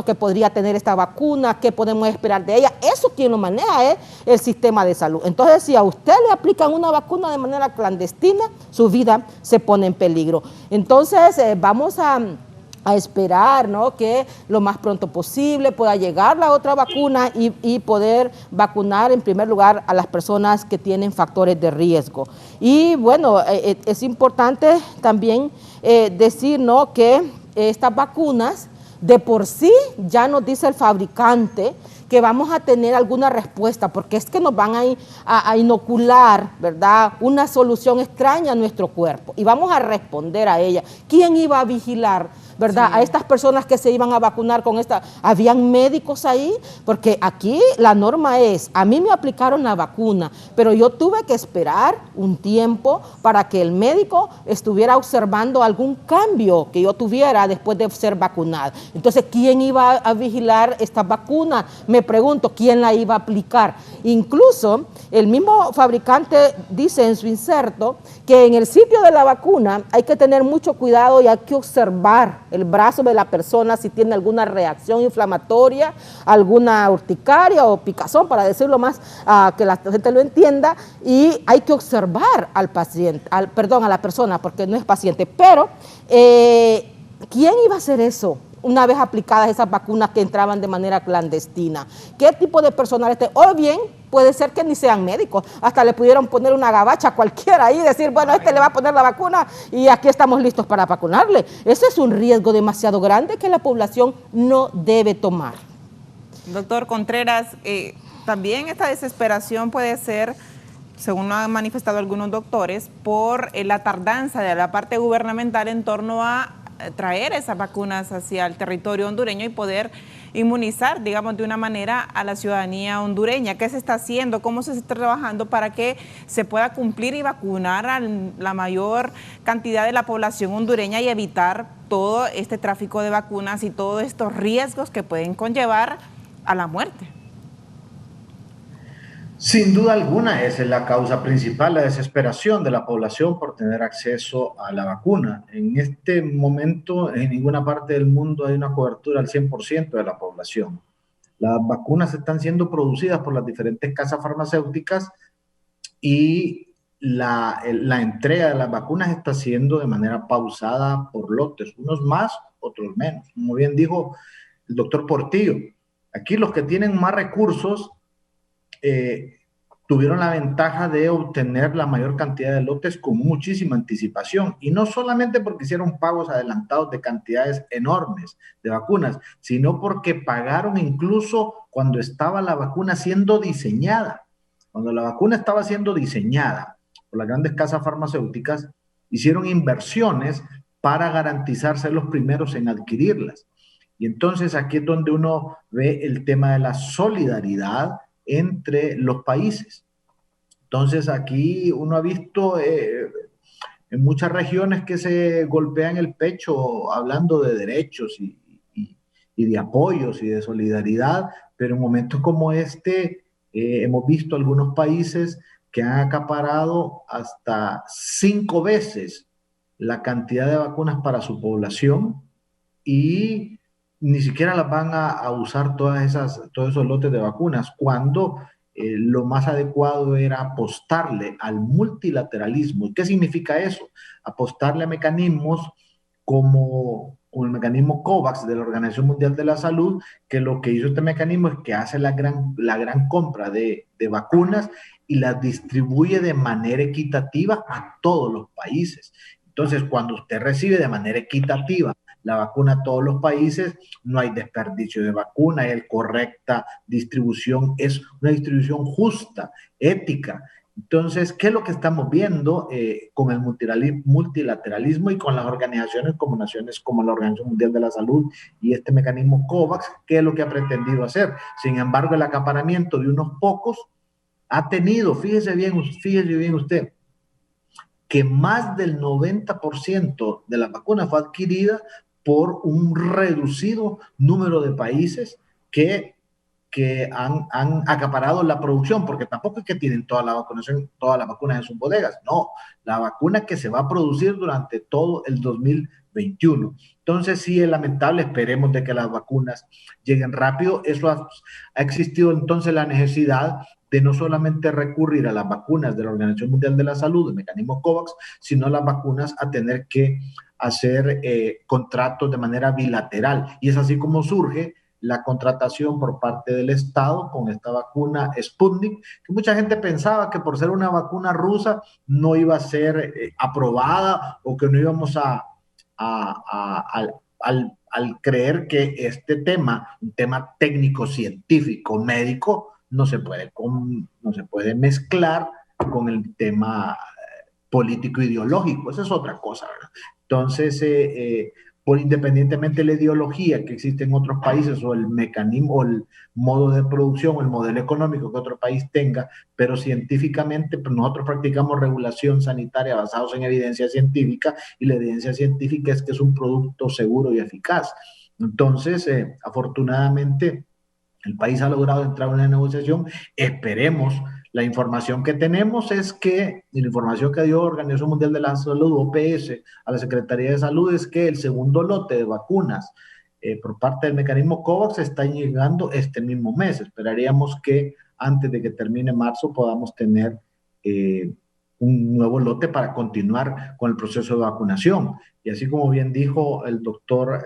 Speaker 5: que podría tener esta vacuna, qué podemos esperar de ella. Eso quien lo maneja es el sistema de salud. Entonces, si a usted le aplican una vacuna de manera clandestina, su vida se pone en peligro. Entonces, vamos a esperar, ¿no?, que lo más pronto posible pueda llegar la otra vacuna y poder vacunar en primer lugar a las personas que tienen factores de riesgo. Y bueno, es importante también decir, ¿no?, que estas vacunas de por sí ya nos dice el fabricante que vamos a tener alguna respuesta, porque es que nos van a inocular, ¿verdad?, una solución extraña a nuestro cuerpo y vamos a responder a ella. ¿Quién iba a vigilar, verdad, sí, a estas personas que se iban a vacunar con esta? ¿Habían médicos ahí? Porque aquí la norma es, a mí me aplicaron la vacuna, pero yo tuve que esperar un tiempo para que el médico estuviera observando algún cambio que yo tuviera después de ser vacunada. Entonces, ¿quién iba a vigilar esta vacuna? Me pregunto, ¿quién la iba a aplicar? Incluso, el mismo fabricante dice en su inserto que en el sitio de la vacuna hay que tener mucho cuidado y hay que observar el brazo de la persona si tiene alguna reacción inflamatoria, alguna urticaria o picazón, para decirlo más que la gente lo entienda, y hay que observar al paciente, a la persona, porque no es paciente. Pero, ¿quién iba a hacer eso una vez aplicadas esas vacunas que entraban de manera clandestina? ¿Qué tipo de personal esté? O bien, puede ser que ni sean médicos, hasta le pudieron poner una gabacha cualquiera ahí y decir, bueno, le va a poner la vacuna y aquí estamos listos para vacunarle. Ese es un riesgo demasiado grande que la población no debe tomar.
Speaker 2: Doctor Contreras, también esta desesperación puede ser según han manifestado algunos doctores, por la tardanza de la parte gubernamental en torno a traer esas vacunas hacia el territorio hondureño y poder inmunizar, digamos, de una manera a la ciudadanía hondureña. ¿Qué se está haciendo? ¿Cómo se está trabajando para que se pueda cumplir y vacunar a la mayor cantidad de la población hondureña y evitar todo este tráfico de vacunas y todos estos riesgos que pueden conllevar a la muerte?
Speaker 4: Sin duda alguna, esa es la causa principal, la desesperación de la población por tener acceso a la vacuna. En este momento, en ninguna parte del mundo hay una cobertura al 100% de la población. Las vacunas están siendo producidas por las diferentes casas farmacéuticas y la entrega de las vacunas está siendo de manera pausada por lotes, unos más, otros menos. Como bien dijo el doctor Portillo, aquí los que tienen más recursos tuvieron la ventaja de obtener la mayor cantidad de lotes con muchísima anticipación, y no solamente porque hicieron pagos adelantados de cantidades enormes de vacunas, sino porque pagaron incluso cuando estaba la vacuna siendo diseñada. Cuando la vacuna estaba siendo diseñada por las grandes casas farmacéuticas, hicieron inversiones para garantizarse los primeros en adquirirlas. Y entonces aquí es donde uno ve el tema de la solidaridad entre los países. Entonces aquí uno ha visto en muchas regiones que se golpean el pecho hablando de derechos y de apoyos y de solidaridad, pero en momentos como este hemos visto algunos países que han acaparado hasta 5 veces la cantidad de vacunas para su población y ni siquiera las van a usar todos esos lotes de vacunas, cuando lo más adecuado era apostarle al multilateralismo. ¿Y qué significa eso? Apostarle a mecanismos como el mecanismo COVAX de la Organización Mundial de la Salud, que lo que hizo este mecanismo es que hace la gran compra de vacunas y las distribuye de manera equitativa a todos los países. Entonces, cuando usted recibe de manera equitativa la vacuna a todos los países, no hay desperdicio de vacuna, hay correcta distribución, es una distribución justa, ética. Entonces, ¿qué es lo que estamos viendo con el multilateralismo y con las organizaciones como naciones como la Organización Mundial de la Salud y este mecanismo COVAX? ¿Qué es lo que ha pretendido hacer? Sin embargo, el acaparamiento de unos pocos ha tenido, fíjese bien usted, que más del 90% de las vacunas fue adquirida por un reducido número de países que han acaparado la producción, porque tampoco es que tienen todas las vacunas en sus bodegas, no, la vacuna que se va a producir durante todo el 2021. Entonces sí es lamentable, esperemos de que las vacunas lleguen rápido. Eso ha existido entonces la necesidad de no solamente recurrir a las vacunas de la Organización Mundial de la Salud, el mecanismo COVAX, sino las vacunas a tener que hacer contratos de manera bilateral. Y es así como surge la contratación por parte del Estado con esta vacuna Sputnik, que mucha gente pensaba que por ser una vacuna rusa no iba a ser aprobada, o que no íbamos al creer que este tema, un tema técnico, científico, médico, no se puede mezclar con el tema político ideológico. Esa es otra cosa, ¿verdad? Entonces, por independientemente de la ideología que existe en otros países, o el mecanismo, o el modo de producción, o el modelo económico que otro país tenga, pero científicamente, pues nosotros practicamos regulación sanitaria basados en evidencia científica, y la evidencia científica es que es un producto seguro y eficaz. Entonces, afortunadamente, el país ha logrado entrar en una negociación. Esperemos. La información que tenemos es que, y la información que dio la Organización Mundial de la Salud, OPS, a la Secretaría de Salud, es que el segundo lote de vacunas por parte del mecanismo COVAX está llegando este mismo mes. Esperaríamos que antes de que termine marzo podamos tener un nuevo lote para continuar con el proceso de vacunación. Y así como bien dijo el doctor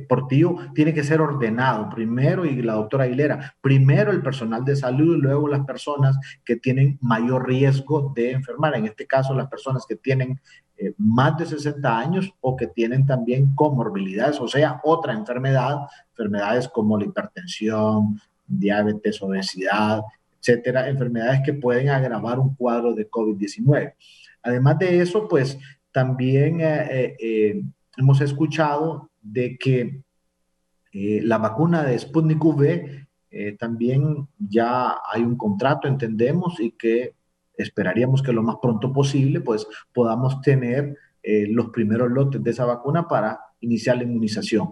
Speaker 4: Portillo, tiene que ser ordenado primero, y la doctora Aguilera, primero el personal de salud y luego las personas que tienen mayor riesgo de enfermar, en este caso las personas que tienen más de 60 años o que tienen también comorbilidades, o sea, otra enfermedades como la hipertensión, diabetes, obesidad, etcétera, enfermedades que pueden agravar un cuadro de COVID-19. Además de eso, pues también hemos escuchado de que la vacuna de Sputnik V también ya hay un contrato, entendemos, y que esperaríamos que lo más pronto posible pues podamos tener los primeros lotes de esa vacuna para iniciar la inmunización.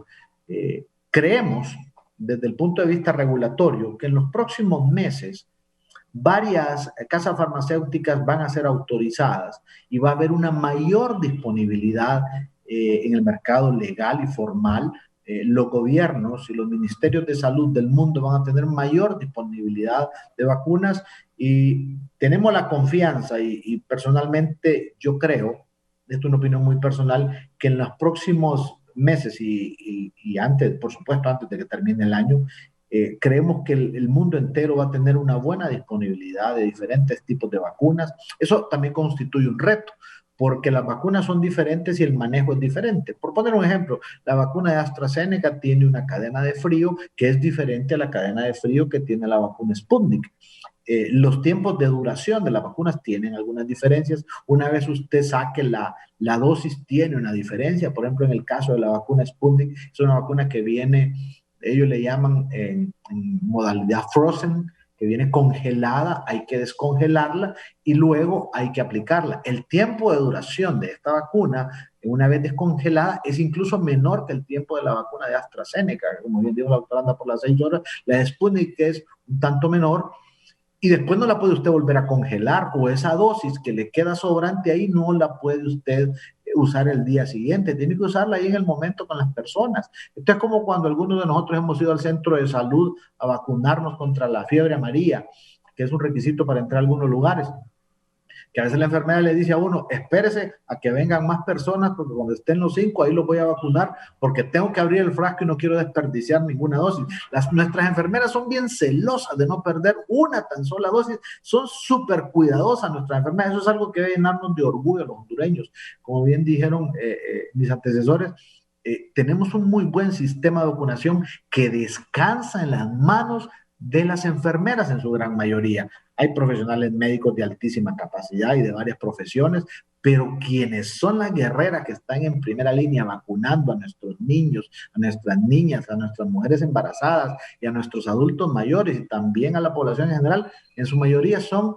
Speaker 4: Creemos, desde el punto de vista regulatorio, que en los próximos meses varias casas farmacéuticas van a ser autorizadas y va a haber una mayor disponibilidad en el mercado legal y formal. Los gobiernos y los ministerios de salud del mundo van a tener mayor disponibilidad de vacunas y tenemos la confianza y personalmente yo creo, esto es una opinión muy personal, que en los próximos meses y antes, por supuesto, antes de que termine el año, creemos que el mundo entero va a tener una buena disponibilidad de diferentes tipos de vacunas. Eso también constituye un reto, porque las vacunas son diferentes y el manejo es diferente. Por poner un ejemplo, la vacuna de AstraZeneca tiene una cadena de frío que es diferente a la cadena de frío que tiene la vacuna Sputnik. Los tiempos de duración de las vacunas tienen algunas diferencias. Una vez usted saque la dosis, tiene una diferencia. Por ejemplo, en el caso de la vacuna Sputnik, es una vacuna que viene, ellos le llaman en modalidad frozen, que viene congelada, hay que descongelarla y luego hay que aplicarla. El tiempo de duración de esta vacuna, una vez descongelada, es incluso menor que el tiempo de la vacuna de AstraZeneca. Como bien dijo la doctora, anda por las 6 horas. La de Sputnik es un tanto menor, y después no la puede usted volver a congelar, o esa dosis que le queda sobrante ahí no la puede usted usar el día siguiente, tiene que usarla ahí en el momento con las personas. Esto es como cuando algunos de nosotros hemos ido al centro de salud a vacunarnos contra la fiebre amarilla, que es un requisito para entrar a algunos lugares, que a veces la enfermera le dice a uno, espérese a que vengan más personas, porque cuando estén los 5, ahí los voy a vacunar, porque tengo que abrir el frasco y no quiero desperdiciar ninguna dosis. Nuestras enfermeras son bien celosas de no perder una tan sola dosis, son súper cuidadosas nuestras enfermeras. Eso es algo que debe llenarnos de orgullo a los hondureños. Como bien dijeron mis antecesores, tenemos un muy buen sistema de vacunación que descansa en las manos de las enfermeras en su gran mayoría. Hay profesionales médicos de altísima capacidad y de varias profesiones, pero quienes son las guerreras que están en primera línea vacunando a nuestros niños, a nuestras niñas, a nuestras mujeres embarazadas y a nuestros adultos mayores y también a la población en general, en su mayoría son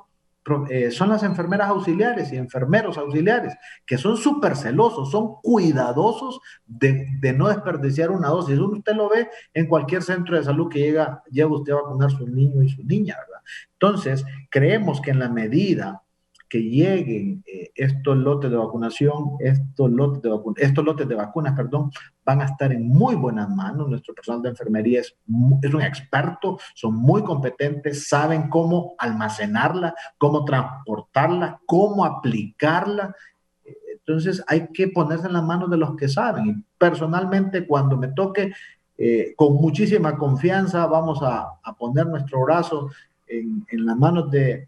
Speaker 4: las enfermeras auxiliares y enfermeros auxiliares, que son súper celosos, son cuidadosos de no desperdiciar una dosis. Usted lo ve en cualquier centro de salud que llega usted a vacunar a su niño y su niña, ¿verdad? Entonces, creemos que en la medida que lleguen estos lotes de vacunación, estos lotes de vacunas, van a estar en muy buenas manos. Nuestro personal de enfermería es un experto, son muy competentes, saben cómo almacenarla, cómo transportarla, cómo aplicarla. Entonces hay que ponerse en las manos de los que saben. Y personalmente, cuando me toque, con muchísima confianza, vamos a poner nuestro brazo en las manos de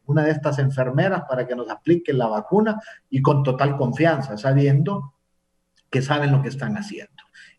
Speaker 4: una de estas enfermeras para que nos aplique la vacuna, y con total confianza, sabiendo que saben lo que están haciendo.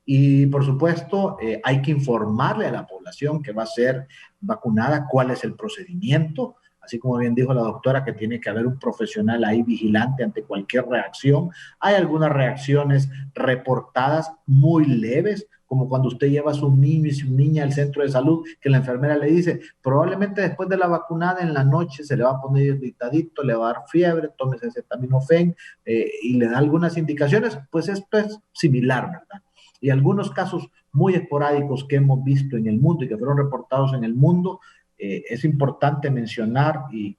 Speaker 4: Y por supuesto, hay que informarle a la población que va a ser vacunada cuál es el procedimiento, así como bien dijo la doctora, que tiene que haber un profesional ahí vigilante ante cualquier reacción. Hay algunas reacciones reportadas muy leves, como cuando usted lleva a su niño y su niña al centro de salud, que la enfermera le dice, probablemente después de la vacunada en la noche se le va a poner irritadito, le va a dar fiebre, tómese acetaminofén, y le da algunas indicaciones. Pues esto es similar, ¿verdad? Y algunos casos muy esporádicos que hemos visto en el mundo y que fueron reportados en el mundo, es importante mencionar y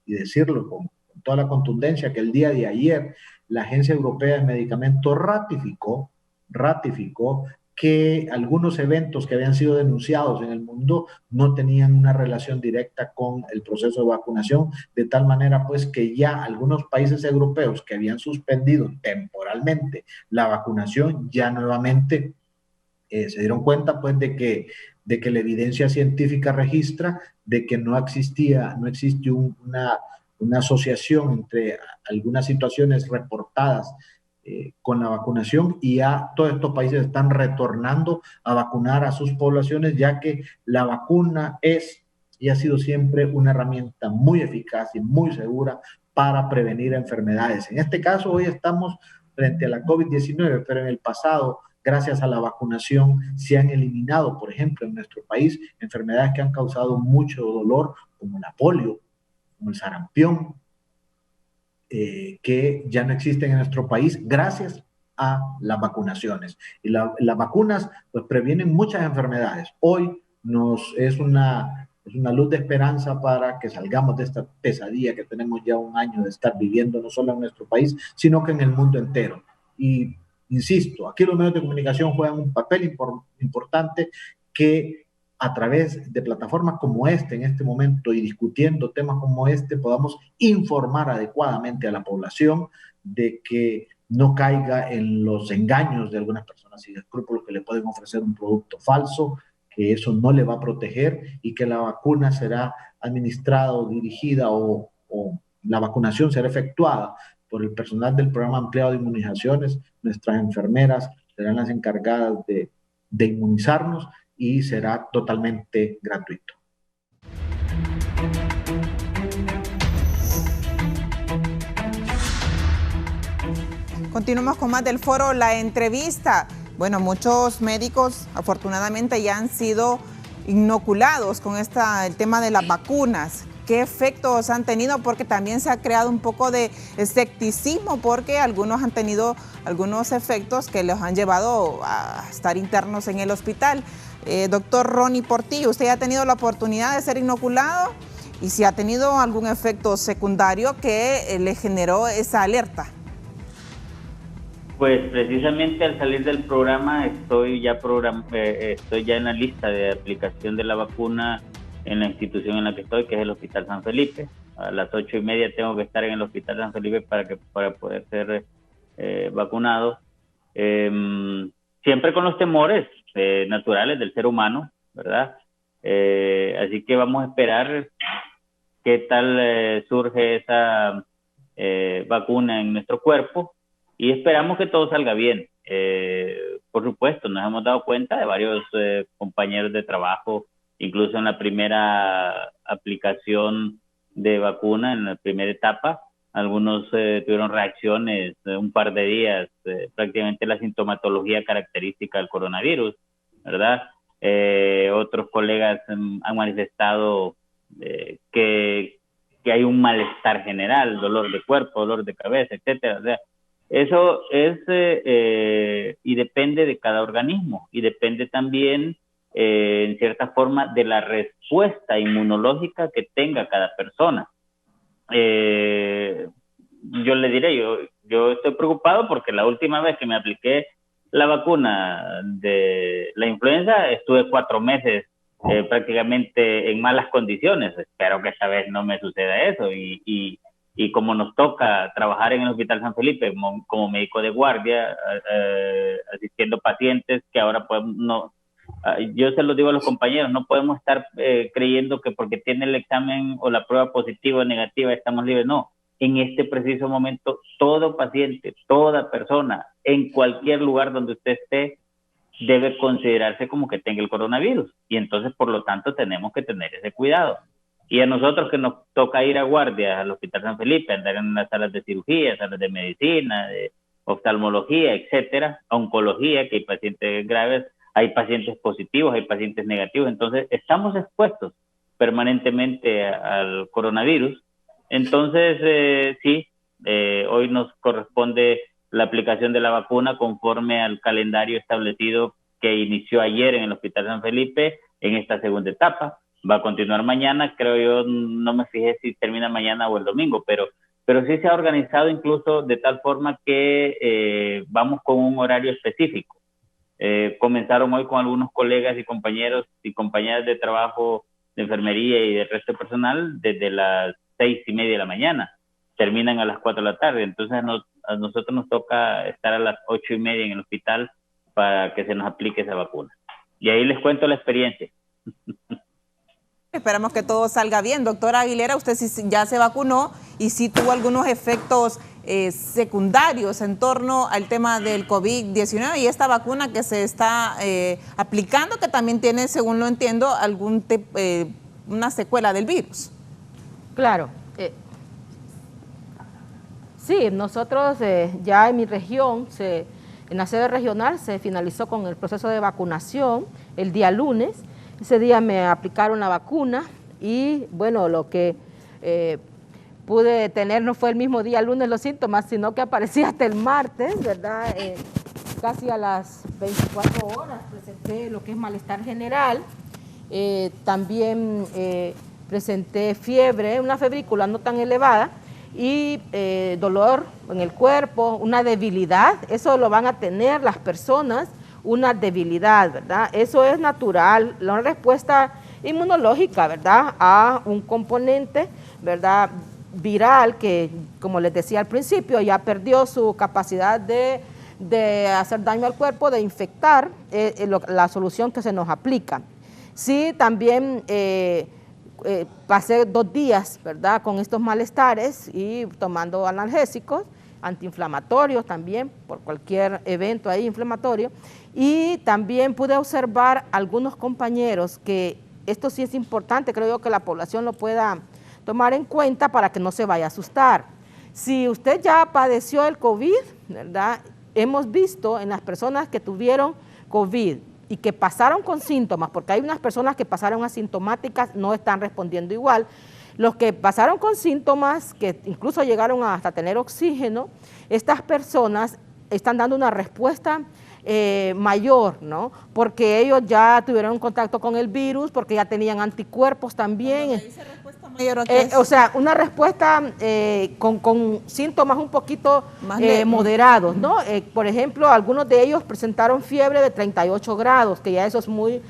Speaker 4: decirlo con toda la contundencia, que el día de ayer la Agencia Europea de Medicamentos ratificó que algunos eventos que habían sido denunciados en el mundo no tenían una relación directa con el proceso de vacunación, de tal manera pues que ya algunos países europeos que habían suspendido temporalmente la vacunación ya nuevamente se dieron cuenta pues de que la evidencia científica registra de que no existe una asociación entre algunas situaciones reportadas con la vacunación, y ya todos estos países están retornando a vacunar a sus poblaciones, ya que la vacuna es y ha sido siempre una herramienta muy eficaz y muy segura para prevenir enfermedades. En este caso, hoy estamos frente a la COVID-19, pero en el pasado, gracias a la vacunación, se han eliminado, por ejemplo, en nuestro país, enfermedades que han causado mucho dolor, como la polio, como el sarampión, que ya no existen en nuestro país gracias a las vacunaciones. Y las vacunas pues previenen muchas enfermedades. Hoy es una luz de esperanza para que salgamos de esta pesadilla que tenemos ya un año de estar viviendo, no solo en nuestro país, sino que en el mundo entero. Y insisto, aquí los medios de comunicación juegan un papel importante, que a través de plataformas como en este momento, y discutiendo temas como podamos informar adecuadamente a la población de que no caiga en los engaños de algunas personas y de escrúpulos que le pueden ofrecer un producto falso, que eso no le va a proteger, y que la vacuna será administrada o dirigida o la vacunación será efectuada por el personal del programa ampliado de inmunizaciones. Nuestras enfermeras serán las encargadas de inmunizarnos y será totalmente gratuito.
Speaker 2: Continuamos con más del foro La Entrevista. Bueno, muchos médicos afortunadamente ya han sido inoculados con el tema de las vacunas. ¿Qué efectos han tenido? Porque también se ha creado un poco de escepticismo, porque algunos han tenido algunos efectos que los han llevado a estar internos en el hospital. Doctor Ronnie Portillo, ¿usted ha tenido la oportunidad de ser inoculado? Y si ha tenido algún efecto secundario que le generó esa alerta.
Speaker 3: Pues precisamente al salir del programa estoy ya en la lista de aplicación de la vacuna en la institución en la que estoy, que es el Hospital San Felipe. A las 8:30 tengo que estar en el Hospital San Felipe para poder ser vacunado. Siempre con los temores naturales del ser humano, ¿verdad? Así que vamos a esperar qué tal surge esa vacuna en nuestro cuerpo, y esperamos que todo salga bien. Por supuesto, nos hemos dado cuenta de varios compañeros de trabajo, incluso en la primera aplicación de vacuna, en la primera etapa, algunos tuvieron reacciones un par de días, prácticamente la sintomatología característica del coronavirus, ¿verdad? Otros colegas han manifestado que hay un malestar general, dolor de cuerpo, dolor de cabeza, etcétera. O sea, eso es y depende de cada organismo, y depende también en cierta forma de la respuesta inmunológica que tenga cada persona. Yo le diré, yo estoy preocupado porque la última vez que me apliqué la vacuna de la influenza estuve 4 meses prácticamente en malas condiciones. Espero que esta vez no me suceda eso, y como nos toca trabajar en el Hospital San Felipe como médico de guardia, asistiendo pacientes que ahora podemos, yo se lo digo a los compañeros, no podemos estar creyendo que porque tiene el examen o la prueba positiva o negativa estamos libres. No, en este preciso momento todo paciente, toda persona, en cualquier lugar donde usted esté, debe considerarse como que tenga el coronavirus, y entonces por lo tanto tenemos que tener ese cuidado. Y a nosotros que nos toca ir a guardia al Hospital San Felipe, andar en las salas de cirugía, salas de medicina, de oftalmología, etcétera, oncología, que hay pacientes graves, hay pacientes positivos, hay pacientes negativos, entonces estamos expuestos permanentemente al coronavirus. Entonces, sí, hoy nos corresponde la aplicación de la vacuna conforme al calendario establecido que inició ayer en el Hospital San Felipe en esta segunda etapa. Va a continuar mañana, creo yo, no me fijé si termina mañana o el domingo, pero sí se ha organizado incluso de tal forma que vamos con un horario específico. Comenzaron hoy con algunos colegas y compañeros y compañeras de trabajo de enfermería y del resto personal desde las 6:30 de la mañana, terminan a las 4 de la tarde, entonces a nosotros nos toca estar a las 8:30 en el hospital para que se nos aplique esa vacuna. Y ahí les cuento la experiencia.
Speaker 2: Esperamos que todo salga bien. Doctora Aguilera, usted sí ya se vacunó y sí tuvo algunos efectos secundarios en torno al tema del COVID-19 y esta vacuna que se está aplicando, que también tiene, según lo entiendo, algún una secuela del virus.
Speaker 5: Claro. Sí, nosotros ya en mi región, en la sede regional, se finalizó con el proceso de vacunación el día lunes. Ese día me aplicaron la vacuna y bueno, lo que pude tener no fue el mismo día lunes los síntomas, sino que aparecía hasta el martes, ¿verdad? Casi a las 24 horas presenté lo que es malestar general. También presenté fiebre, una febrícula no tan elevada, y dolor en el cuerpo, una debilidad. Eso lo van a tener las personas, una debilidad, ¿verdad? Eso es natural, la respuesta inmunológica, ¿verdad?, a un componente, ¿verdad?, viral que, como les decía al principio, ya perdió su capacidad de hacer daño al cuerpo, de infectar, la solución que se nos aplica. Sí, también pasé 2 días, ¿verdad?, con estos malestares y tomando analgésicos, antiinflamatorios también, por cualquier evento ahí inflamatorio. Y también pude observar algunos compañeros que, esto sí es importante, creo yo que la población lo pueda tomar en cuenta para que no se vaya a asustar. Si usted ya padeció el COVID, ¿verdad?, hemos visto en las personas que tuvieron COVID y que pasaron con síntomas, porque hay unas personas que pasaron asintomáticas, no están respondiendo igual. Los que pasaron con síntomas, que incluso llegaron hasta tener oxígeno, estas personas están dando una respuesta mayor, ¿no? Porque ellos ya tuvieron contacto con el virus, porque ya tenían anticuerpos también. O sea, una respuesta con síntomas un poquito moderados, ¿no? Por ejemplo, algunos de ellos presentaron fiebre de 38 grados, que ya eso es muy,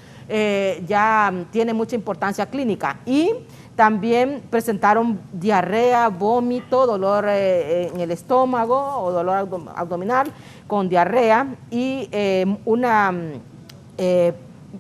Speaker 5: ya tiene mucha importancia clínica. Y también presentaron diarrea, vómito, dolor en el estómago o dolor abdominal con diarrea y una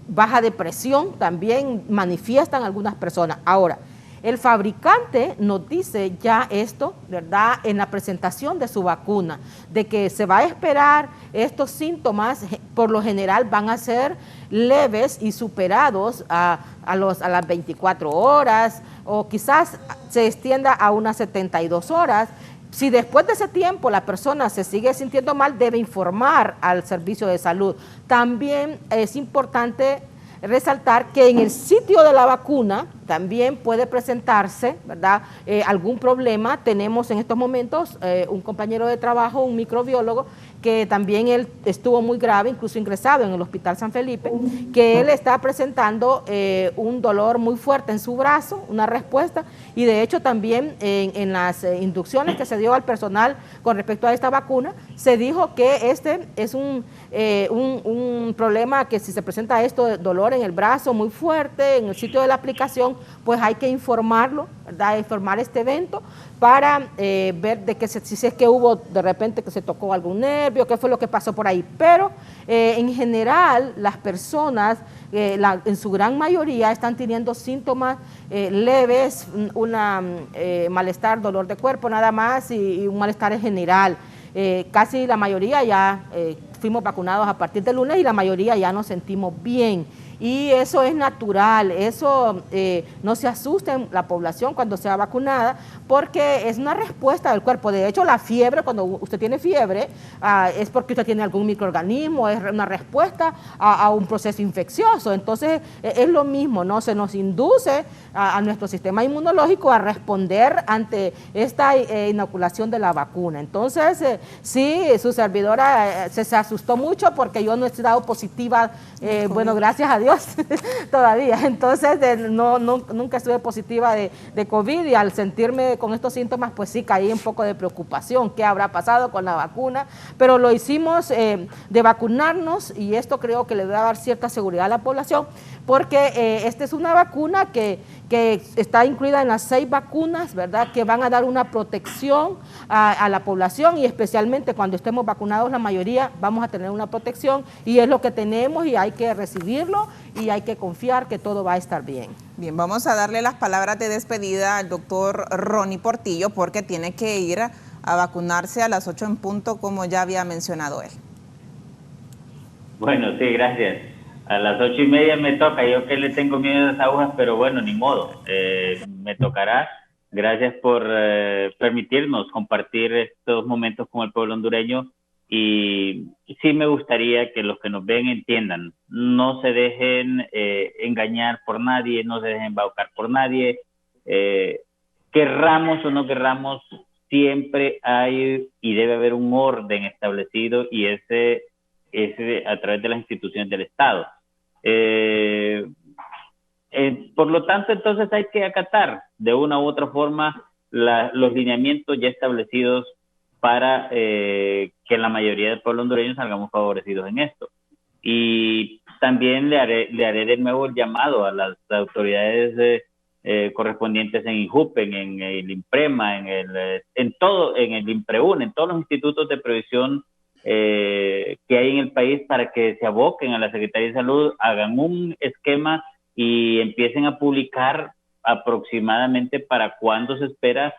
Speaker 5: baja de presión también manifiestan algunas personas. Ahora, el fabricante nos dice ya esto, ¿verdad?, en la presentación de su vacuna, de que se va a esperar estos síntomas, por lo general van a ser leves y superados a las 24 horas o quizás se extienda a unas 72 horas. Si después de ese tiempo la persona se sigue sintiendo mal, debe informar al servicio de salud. También es importante resaltar que en el sitio de la vacuna también puede presentarse, ¿verdad?, algún problema. Tenemos en estos momentos un compañero de trabajo, un microbiólogo, que también él estuvo muy grave, incluso ingresado en el Hospital San Felipe, que él está presentando un dolor muy fuerte en su brazo, una respuesta, y de hecho también en las inducciones que se dio al personal con respecto a esta vacuna, se dijo que este es un problema que si se presenta esto de dolor en el brazo muy fuerte, en el sitio de la aplicación, pues hay que informarlo, ¿verdad?, informar este evento para ver de que si es que hubo de repente que se tocó algún nervio, qué fue lo que pasó por ahí. Pero en general las personas, en su gran mayoría, están teniendo síntomas leves, malestar, dolor de cuerpo nada más y un malestar en general. Casi la mayoría ya fuimos vacunados a partir del lunes y la mayoría ya nos sentimos bien. Y eso es natural, eso no se asusten la población cuando sea vacunada, porque es una respuesta del cuerpo. De hecho, la fiebre, cuando usted tiene fiebre, es porque usted tiene algún microorganismo, es una respuesta a un proceso infeccioso. Entonces, es lo mismo, ¿no? Se nos induce a nuestro sistema inmunológico a responder ante esta inoculación de la vacuna. Entonces, sí, su servidora se asustó mucho porque yo no he dado positiva, bueno, gracias a Dios, todavía. Entonces, nunca estuve positiva de COVID y al sentirme con estos síntomas, pues sí, caí un poco de preocupación. ¿Qué habrá pasado con la vacuna? Pero lo hicimos de vacunarnos y esto creo que le va a dar cierta seguridad a la población porque esta es una vacuna que está incluida en las 6 vacunas, ¿verdad?, que van a dar una protección a la población y especialmente cuando estemos vacunados la mayoría vamos a tener una protección y es lo que tenemos y hay que recibirlo y hay que confiar que todo va a estar bien.
Speaker 2: Bien, vamos a darle las palabras de despedida al doctor Ronnie Portillo porque tiene que ir a vacunarse a las 8 en punto, como ya había mencionado él.
Speaker 3: Bueno, sí, gracias. A las 8:30 me toca, yo que le tengo miedo a las agujas, pero bueno, ni modo, me tocará. Gracias por permitirnos compartir estos momentos con el pueblo hondureño, y sí me gustaría que los que nos ven entiendan, no se dejen engañar por nadie, no se dejen embaucar por nadie, querramos o no querramos, siempre hay y debe haber un orden establecido, y ese a través de las instituciones del Estado. Por lo tanto, entonces hay que acatar de una u otra forma los lineamientos ya establecidos para que la mayoría del pueblo hondureño salgamos favorecidos en esto. Y también le haré de nuevo el llamado a las autoridades correspondientes en INJUPEN, en el IMPREMA, en el IMPREUN, en todos los institutos de previsión que hay en el país, para que se aboquen a la Secretaría de Salud, hagan un esquema y empiecen a publicar aproximadamente para cuándo se espera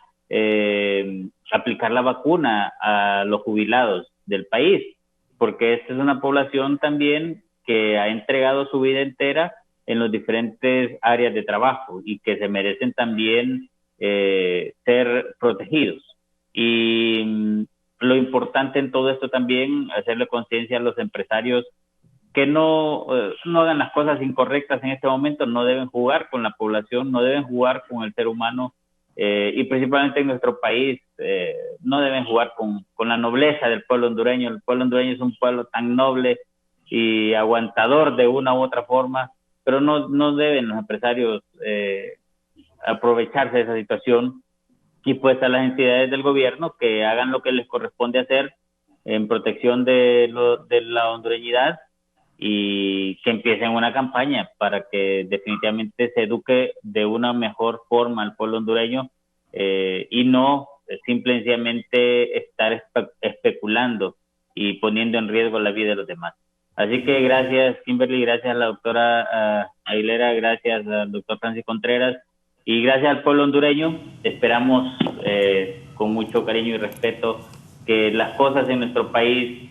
Speaker 3: aplicar la vacuna a los jubilados del país, porque esta es una población también que ha entregado su vida entera en las diferentes áreas de trabajo y que se merecen también ser protegidos. Y lo importante en todo esto también, hacerle conciencia a los empresarios que no hagan las cosas incorrectas en este momento, no deben jugar con la población, no deben jugar con el ser humano, y principalmente en nuestro país, no deben jugar con la nobleza del pueblo hondureño. El pueblo hondureño es un pueblo tan noble y aguantador de una u otra forma, pero no deben los empresarios aprovecharse de esa situación, y pues a las entidades del gobierno que hagan lo que les corresponde hacer en protección de la hondureñidad, y que empiecen una campaña para que definitivamente se eduque de una mejor forma al pueblo hondureño, y no simplemente estar especulando y poniendo en riesgo la vida de los demás. Así que gracias, Kimberly, gracias a la doctora Aguilera, gracias al doctor Francis Contreras, y gracias al pueblo hondureño. Esperamos con mucho cariño y respeto que las cosas en nuestro país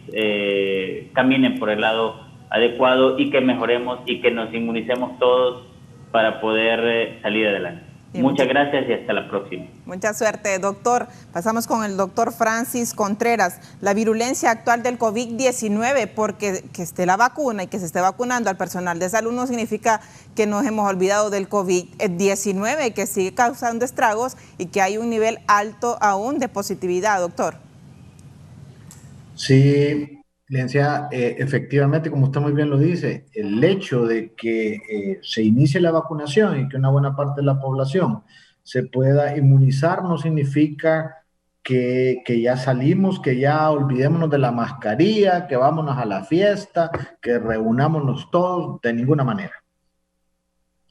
Speaker 3: caminen por el lado adecuado, y que mejoremos y que nos inmunicemos todos para poder salir adelante. Muchas gracias y hasta la próxima.
Speaker 2: Mucha suerte, doctor. Pasamos con el doctor Francis Contreras. La virulencia actual del COVID-19, porque que esté la vacuna y que se esté vacunando al personal de salud no significa que nos hemos olvidado del COVID-19, que sigue causando estragos y que hay un nivel alto aún de positividad, doctor.
Speaker 4: Sí, licenciada, efectivamente, como usted muy bien lo dice, el hecho de que se inicie la vacunación y que una buena parte de la población se pueda inmunizar no significa que ya salimos, que ya olvidémonos de la mascarilla, que vámonos a la fiesta, que reunámonos todos, de ninguna manera.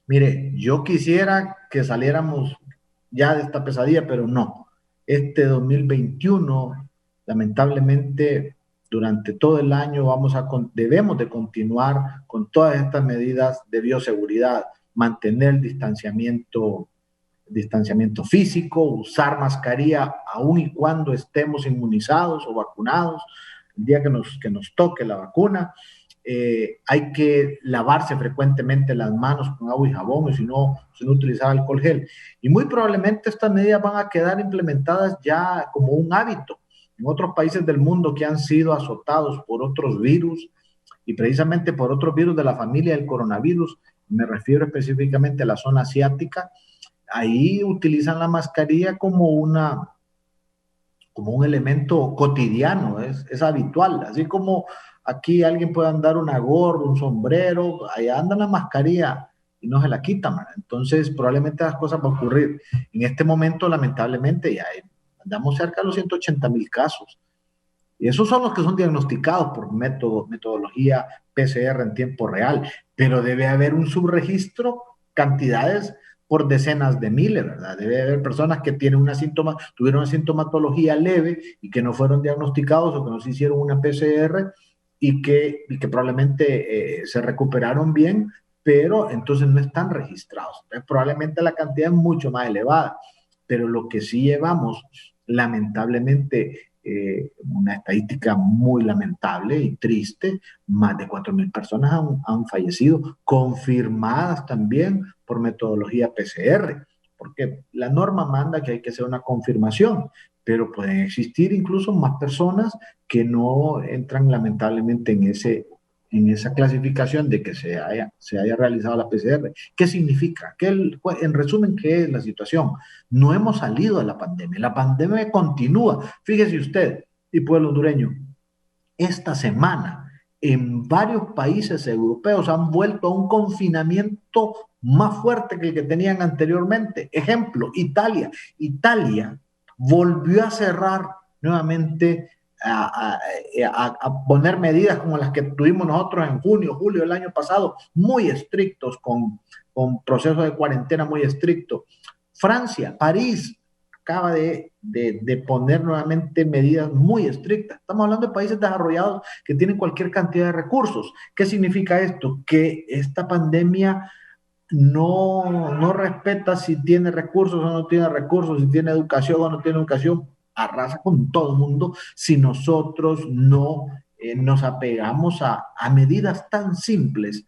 Speaker 4: Mire, yo quisiera que saliéramos ya de esta pesadilla, pero no. Este 2021, lamentablemente, durante todo el año debemos de continuar con todas estas medidas de bioseguridad, mantener el distanciamiento físico, usar mascarilla aun y cuando estemos inmunizados o vacunados, el día que nos toque la vacuna. Hay que lavarse frecuentemente las manos con agua y jabón, y si no utilizar alcohol gel. Y muy probablemente estas medidas van a quedar implementadas ya como un hábito en otros países del mundo que han sido azotados por otros virus, y precisamente por otros virus de la familia del coronavirus. Me refiero específicamente a la zona asiática. Ahí utilizan la mascarilla como un elemento cotidiano, es habitual. Así como aquí alguien puede andar una gorra, un sombrero, allá anda la mascarilla y no se la quitan. Entonces, probablemente las cosas van a ocurrir. En este momento, lamentablemente, ya andamos cerca de los 180,000 casos. Y esos son los que son diagnosticados por metodología PCR en tiempo real. Pero debe haber un subregistro, cantidades por decenas de miles, ¿verdad? Debe haber personas que tuvieron una sintomatología leve y que no fueron diagnosticados o que no se hicieron una PCR y que probablemente se recuperaron bien, pero entonces no están registrados. Entonces, probablemente la cantidad es mucho más elevada, pero lo que sí llevamos lamentablemente una estadística muy lamentable y triste. Más de 4.000 personas han fallecido, confirmadas también por metodología PCR, porque la norma manda que hay que hacer una confirmación, pero pueden existir incluso más personas que no entran lamentablemente en esa clasificación de que se haya realizado la PCR. ¿Qué significa? En resumen, ¿qué es la situación? No hemos salido de la pandemia continúa. Fíjese usted, y pueblo hondureño, esta semana en varios países europeos han vuelto a un confinamiento más fuerte que el que tenían anteriormente. Ejemplo, Italia. Italia volvió a cerrar nuevamente, a poner medidas como las que tuvimos nosotros en junio, julio del año pasado, muy estrictos, con procesos de cuarentena muy estrictos. Francia, París, acaba de poner nuevamente medidas muy estrictas. Estamos hablando de países desarrollados que tienen cualquier cantidad de recursos. ¿Qué significa esto? Que esta pandemia no respeta si tiene recursos o no tiene recursos, si tiene educación o no tiene educación, arrasa con todo el mundo si nosotros no nos apegamos a medidas tan simples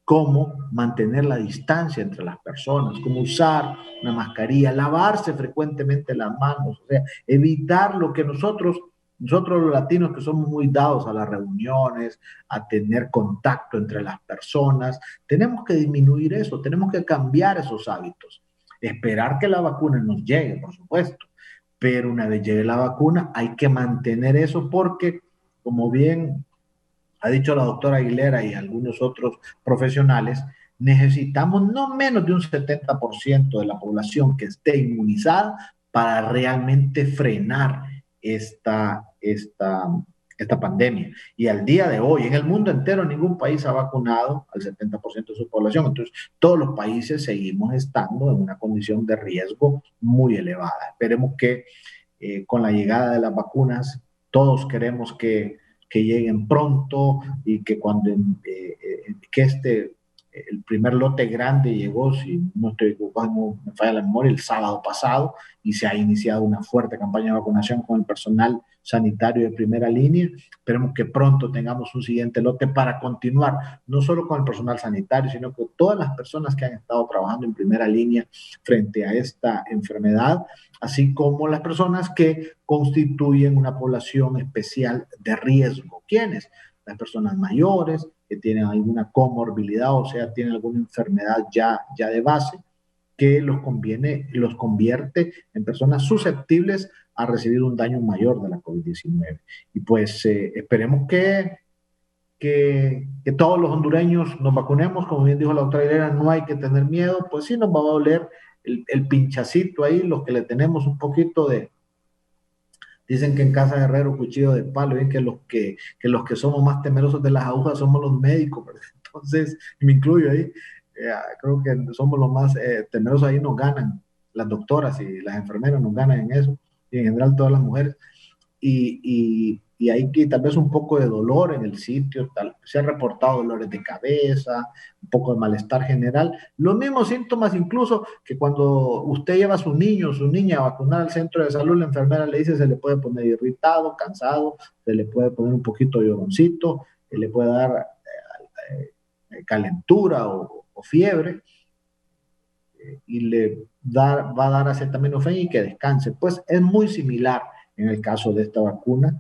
Speaker 4: como mantener la distancia entre las personas, como usar una mascarilla, lavarse frecuentemente las manos, o sea, evitar lo que nosotros los latinos, que somos muy dados a las reuniones, a tener contacto entre las personas, tenemos que disminuir eso, tenemos que cambiar esos hábitos, esperar que la vacuna nos llegue, por supuesto, pero una vez llegue la vacuna hay que mantener eso porque, como bien ha dicho la doctora Aguilera y algunos otros profesionales, necesitamos no menos de un 70% de la población que esté inmunizada para realmente frenar esta pandemia. Y al día de hoy, en el mundo entero, ningún país ha vacunado al 70% de su población. Entonces, todos los países seguimos estando en una condición de riesgo muy elevada. Esperemos que con la llegada de las vacunas, todos queremos que lleguen pronto y que cuando el primer lote grande llegó, si no estoy equivocado, no me falla la memoria, el sábado pasado, y se ha iniciado una fuerte campaña de vacunación con el personal sanitario de primera línea. Esperemos que pronto tengamos un siguiente lote para continuar, no solo con el personal sanitario, sino con todas las personas que han estado trabajando en primera línea frente a esta enfermedad, así como las personas que constituyen una población especial de riesgo. ¿Quiénes? Las personas mayores, que tienen alguna comorbilidad, o sea, tienen alguna enfermedad ya de base, que los convierte en personas susceptibles a recibir un daño mayor de la COVID-19. Y pues esperemos que todos los hondureños nos vacunemos. Como bien dijo la doctora Aguilera, no hay que tener miedo, pues sí nos va a doler el pinchacito ahí, los que le tenemos un poquito de... Dicen que en casa de herrero, cuchillo de palo, y que los que somos más temerosos de las agujas somos los médicos, ¿verdad? Entonces, me incluyo ahí, creo que somos los más temerosos, ahí nos ganan las doctoras y las enfermeras, nos ganan en eso, y en general todas las mujeres, y hay que tal vez un poco de dolor en el sitio, se han reportado dolores de cabeza, un poco de malestar general, los mismos síntomas incluso que cuando usted lleva a su niño o su niña a vacunar al centro de salud, la enfermera le dice se le puede poner irritado, cansado, se le puede poner un poquito de lloroncito, se le puede dar calentura o fiebre, y va a dar acetaminofén y que descanse. Pues es muy similar en el caso de esta vacuna.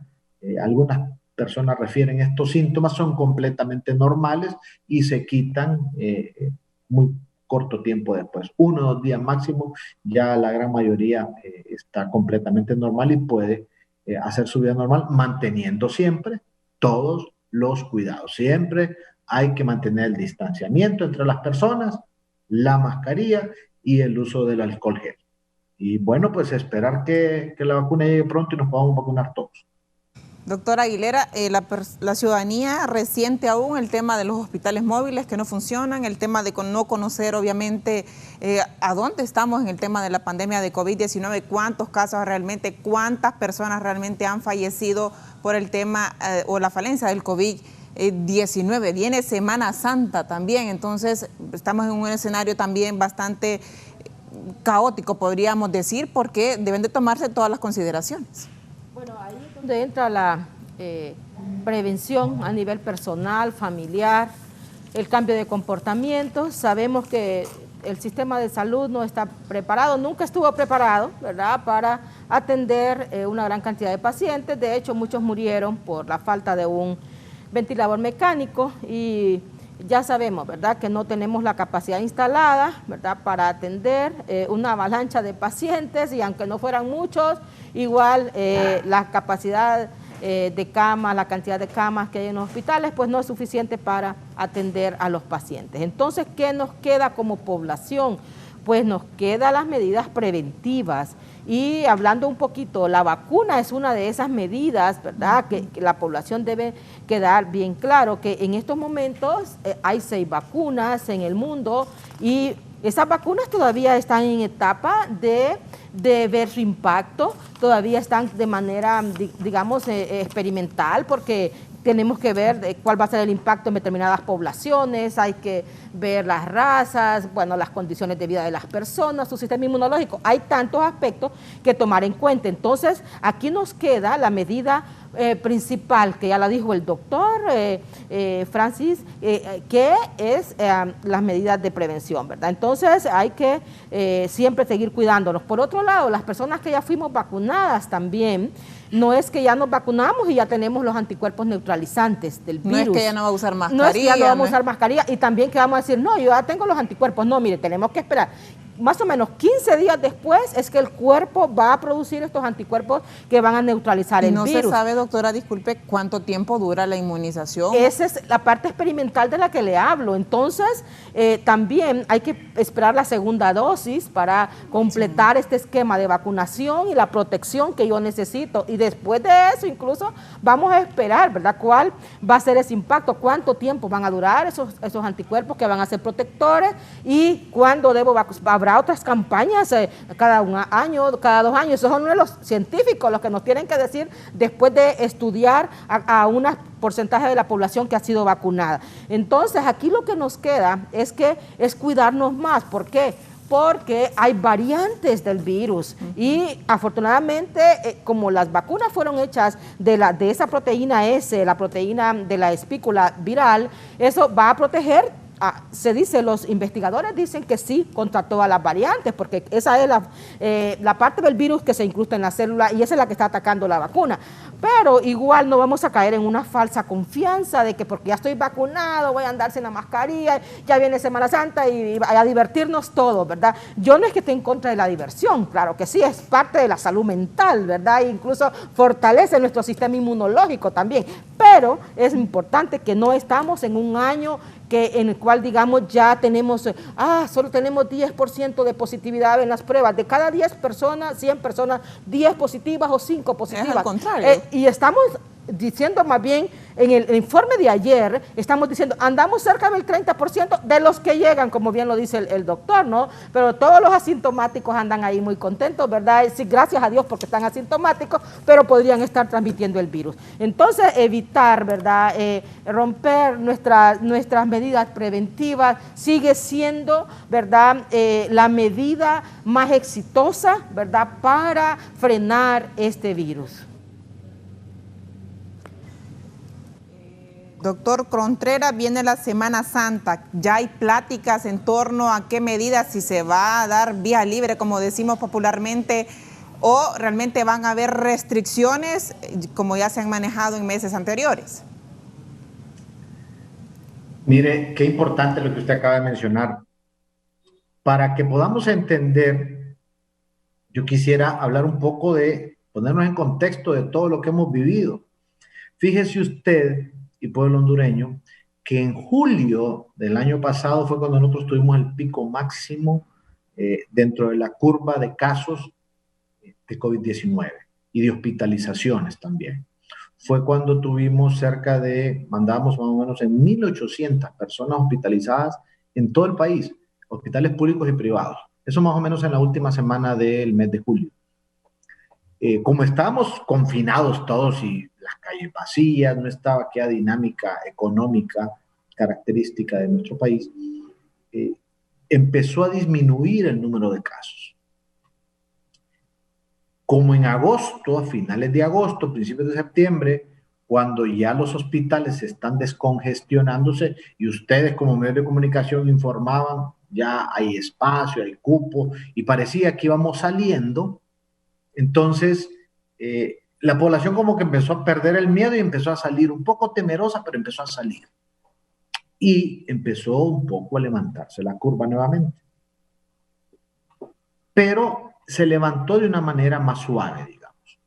Speaker 4: Algunas personas refieren estos síntomas, son completamente normales y se quitan muy corto tiempo después, 1 o 2 días máximo, ya la gran mayoría está completamente normal y puede hacer su vida normal, manteniendo siempre todos los cuidados. Siempre hay que mantener el distanciamiento entre las personas, la mascarilla y el uso del alcohol gel. Y bueno, pues esperar que la vacuna llegue pronto y nos podamos vacunar todos.
Speaker 2: Doctora Aguilera, la ciudadanía resiente aún el tema de los hospitales móviles que no funcionan, el tema de no conocer obviamente a dónde estamos en el tema de la pandemia de COVID-19, cuántos casos realmente, cuántas personas realmente han fallecido por el tema o la falencia del COVID-19. Viene Semana Santa también, entonces estamos en un escenario también bastante caótico, podríamos decir, porque deben de tomarse todas las consideraciones.
Speaker 5: Bueno, ahí es donde donde entra la prevención a nivel personal, familiar, el cambio de comportamiento. Sabemos que el sistema de salud no está preparado, nunca estuvo preparado, ¿verdad?, para atender una gran cantidad de pacientes. De hecho, muchos murieron por la falta de un ventilador mecánico y ya sabemos, ¿verdad?, que no tenemos la capacidad instalada, ¿verdad?, para atender una avalancha de pacientes, y aunque no fueran muchos, igual la capacidad de camas, la cantidad de camas que hay en los hospitales, pues no es suficiente para atender a los pacientes. Entonces, ¿qué nos queda como población? Pues nos quedan las medidas preventivas. Y hablando un poquito, la vacuna es una de esas medidas, ¿verdad?, que la población debe quedar bien claro que en estos momentos hay 6 vacunas en el mundo y esas vacunas todavía están en etapa de ver su impacto, todavía están de manera, digamos, experimental, porque tenemos que ver cuál va a ser el impacto en determinadas poblaciones, hay que ver las razas, bueno, las condiciones de vida de las personas, su sistema inmunológico. Hay tantos aspectos que tomar en cuenta. Entonces, aquí nos queda la medida principal, que ya la dijo el doctor Francis, que es las medidas de prevención, ¿verdad? Entonces, hay que siempre seguir cuidándonos. Por otro lado, las personas que ya fuimos vacunadas también, no es que ya nos vacunamos y ya tenemos los anticuerpos neutralizantes del virus.
Speaker 2: No es que ya no va a usar mascarilla.
Speaker 5: No es que ya no vamos a usar mascarilla y también que vamos a decir, no, yo ya tengo los anticuerpos. No, mire, tenemos que esperar. Más o menos 15 días después es que el cuerpo va a producir estos anticuerpos que van a neutralizar el virus.
Speaker 2: ¿Y no se sabe, doctora, disculpe, cuánto tiempo dura la inmunización?
Speaker 5: Esa es la parte experimental de la que le hablo. Entonces, también hay que esperar la segunda dosis para completar este esquema de vacunación y la protección que yo necesito. Y después de eso, incluso, vamos a esperar, ¿verdad?, cuál va a ser ese impacto, cuánto tiempo van a durar esos anticuerpos que van a ser protectores y cuándo debo vacunar. Habrá otras campañas cada 1 año, cada 2 años. Esos son los científicos los que nos tienen que decir después de estudiar a un porcentaje de la población que ha sido vacunada. Entonces, aquí lo que nos queda es cuidarnos más. ¿Por qué? Porque hay variantes del virus y afortunadamente como las vacunas fueron hechas de esa proteína S, la proteína de la espícula viral, eso va a proteger. Se dice, los investigadores dicen que sí contra todas las variantes, porque esa es la parte del virus que se incrusta en la célula y esa es la que está atacando la vacuna. Pero igual no vamos a caer en una falsa confianza de que porque ya estoy vacunado voy a andar sin la mascarilla, ya viene Semana Santa y a divertirnos todos, ¿verdad? Yo no es que esté en contra de la diversión, claro que sí, es parte de la salud mental, ¿verdad? E incluso fortalece nuestro sistema inmunológico también, pero es importante que no estamos en un año en el cual, digamos, ya tenemos, solo tenemos 10% de positividad en las pruebas. De cada 10 personas, 100 personas, 10 positivas o 5 positivas.
Speaker 2: Es al contrario.
Speaker 5: Y estamos diciendo más bien, en el informe de ayer, estamos diciendo, andamos cerca del 30% de los que llegan, como bien lo dice el doctor, ¿no? Pero todos los asintomáticos andan ahí muy contentos, ¿verdad? Sí, gracias a Dios porque están asintomáticos, pero podrían estar transmitiendo el virus. Entonces, evitar, ¿verdad? Romper nuestras medidas preventivas sigue siendo, ¿verdad? La medida más exitosa, ¿verdad? Para frenar este virus.
Speaker 2: Doctor Contreras, viene la Semana Santa, ya hay pláticas en torno a qué medidas, si se va a dar vía libre, como decimos popularmente, o realmente van a haber restricciones, como ya se han manejado en meses anteriores.
Speaker 4: Mire, qué importante lo que usted acaba de mencionar. Para que podamos entender, yo quisiera hablar un poco ponernos en contexto de todo lo que hemos vivido. Fíjese usted, y pueblo hondureño, que en julio del año pasado fue cuando nosotros tuvimos el pico máximo dentro de la curva de casos de COVID-19 y de hospitalizaciones también. Fue cuando tuvimos mandábamos más o menos en 1.800 personas hospitalizadas en todo el país, hospitales públicos y privados. Eso más o menos en la última semana del mes de julio. Como estábamos confinados todos y las calles vacías, no estaba aquella dinámica económica característica de nuestro país, empezó a disminuir el número de casos. como en agosto, a finales de agosto, principios de septiembre, cuando ya los hospitales están descongestionándose y ustedes como medios de comunicación informaban, ya hay espacio, hay cupo, y parecía que íbamos saliendo, entonces la población como que empezó a perder el miedo y empezó a salir, un poco temerosa, pero empezó a salir. Y empezó un poco a levantarse la curva nuevamente. Pero se levantó de una manera más suave, digamos.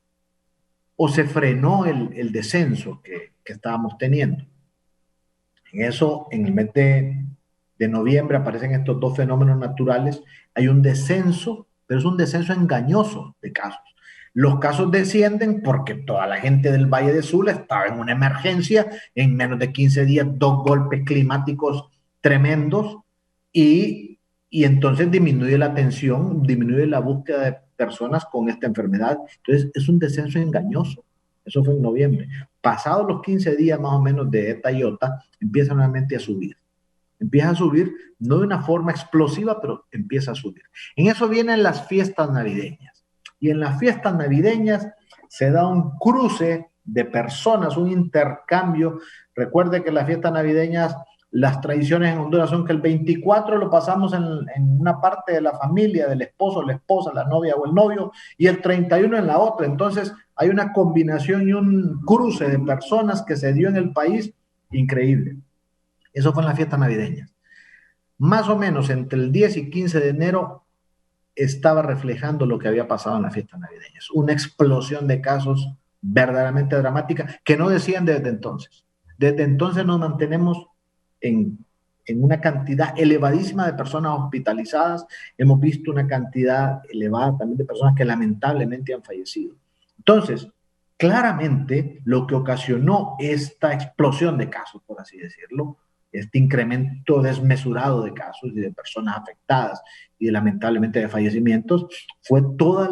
Speaker 4: O se frenó el descenso que estábamos teniendo. En eso, en el mes de noviembre aparecen estos dos fenómenos naturales. Hay un descenso, pero es un descenso engañoso de casos. Los casos descienden porque toda la gente del Valle de Sula estaba en una emergencia, en menos de 15 días, 2 golpes climáticos tremendos, y entonces disminuye la atención, disminuye la búsqueda de personas con esta enfermedad. Entonces es un descenso engañoso. Eso fue en noviembre. Pasados los 15 días más o menos de eta y iota, empieza nuevamente a subir. Empieza a subir, no de una forma explosiva, pero empieza a subir. En eso vienen las fiestas navideñas. Y en las fiestas navideñas se da un cruce de personas, un intercambio. Recuerde que las fiestas navideñas, las tradiciones en Honduras son que el 24 lo pasamos en una parte de la familia, del esposo, la esposa, la novia o el novio, y el 31 en la otra. Entonces hay una combinación y un cruce de personas que se dio en el país increíble. Eso fue en las fiestas navideñas. Más o menos entre el 10 y 15 de enero estaba reflejando lo que había pasado en las fiestas navideñas. Una explosión de casos verdaderamente dramática que no decían desde entonces. Desde entonces nos mantenemos en una cantidad elevadísima de personas hospitalizadas. Hemos visto una cantidad elevada también de personas que lamentablemente han fallecido. Entonces, claramente lo que ocasionó esta explosión de casos, por así decirlo, este incremento desmesurado de casos y de personas afectadas y lamentablemente de fallecimientos, fue todos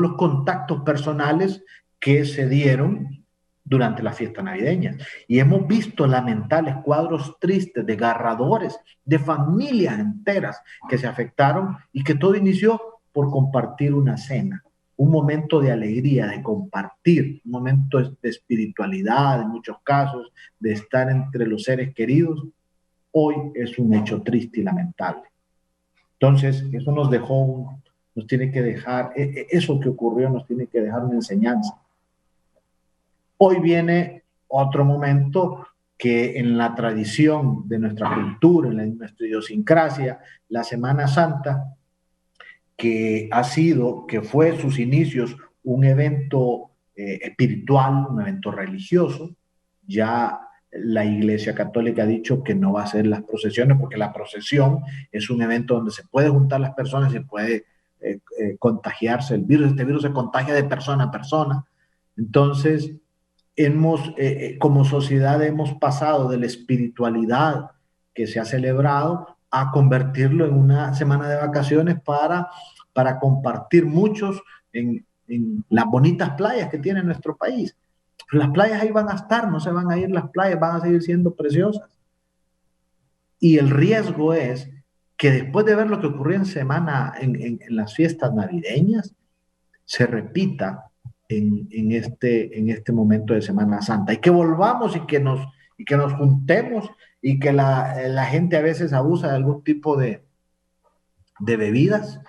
Speaker 4: los contactos personales que se dieron durante las fiestas navideñas. Y hemos visto lamentables cuadros tristes, desgarradores, de familias enteras que se afectaron y que todo inició por compartir una cena. Un momento de alegría, de compartir, un momento de espiritualidad, en muchos casos, de estar entre los seres queridos. Hoy es un hecho triste y lamentable. Entonces, eso nos tiene que dejar, eso que ocurrió nos tiene que dejar una enseñanza. Hoy viene otro momento que en la tradición de nuestra cultura, en nuestra idiosincrasia, la Semana Santa, que fue sus inicios un evento espiritual, un evento religioso. Ya la Iglesia Católica ha dicho que no va a hacer las procesiones porque la procesión es un evento donde se puede juntar las personas y se puede contagiarse el virus. Este virus se contagia de persona a persona. Entonces, como sociedad hemos pasado de la espiritualidad que se ha celebrado a convertirlo en una semana de vacaciones para compartir muchos en las bonitas playas que tiene nuestro país. Las playas ahí van a estar, no se van a ir las playas, van a seguir siendo preciosas. Y el riesgo es que después de ver lo que ocurrió en las fiestas navideñas, se repita en este momento de Semana Santa. Y que volvamos y que nos juntemos y que la gente a veces abusa de algún tipo de bebidas,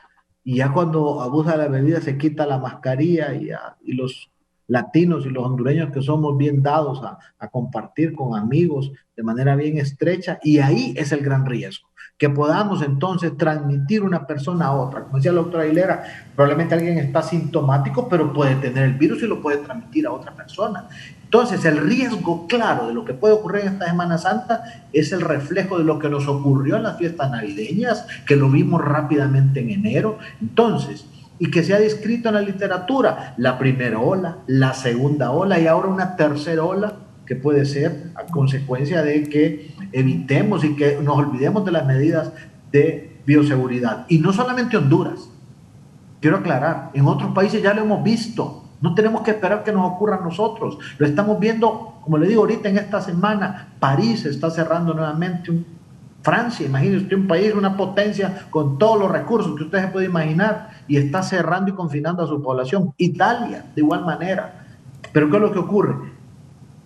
Speaker 4: y ya cuando abusa de la bebida se quita la mascarilla y los latinos y los hondureños que somos bien dados a compartir con amigos de manera bien estrecha, y ahí es el gran riesgo, que podamos entonces transmitir una persona a otra. Como decía la doctora Aguilera, probablemente alguien está sintomático, pero puede tener el virus y lo puede transmitir a otra persona. Entonces, el riesgo claro de lo que puede ocurrir en esta Semana Santa es el reflejo de lo que nos ocurrió en las fiestas navideñas, que lo vimos rápidamente en enero. Entonces, y que se ha descrito en la literatura, la primera ola, la segunda ola y ahora una tercera ola, que puede ser a consecuencia de que evitemos y que nos olvidemos de las medidas de bioseguridad. Y no solamente Honduras, quiero aclarar, en otros países ya lo hemos visto. No tenemos que esperar que nos ocurra a nosotros. Lo estamos viendo, como le digo ahorita en esta semana, París está cerrando nuevamente Francia, imagínese usted un país, una potencia con todos los recursos que usted se puede imaginar y está cerrando y confinando a su población. Italia, de igual manera. Pero ¿qué es lo que ocurre?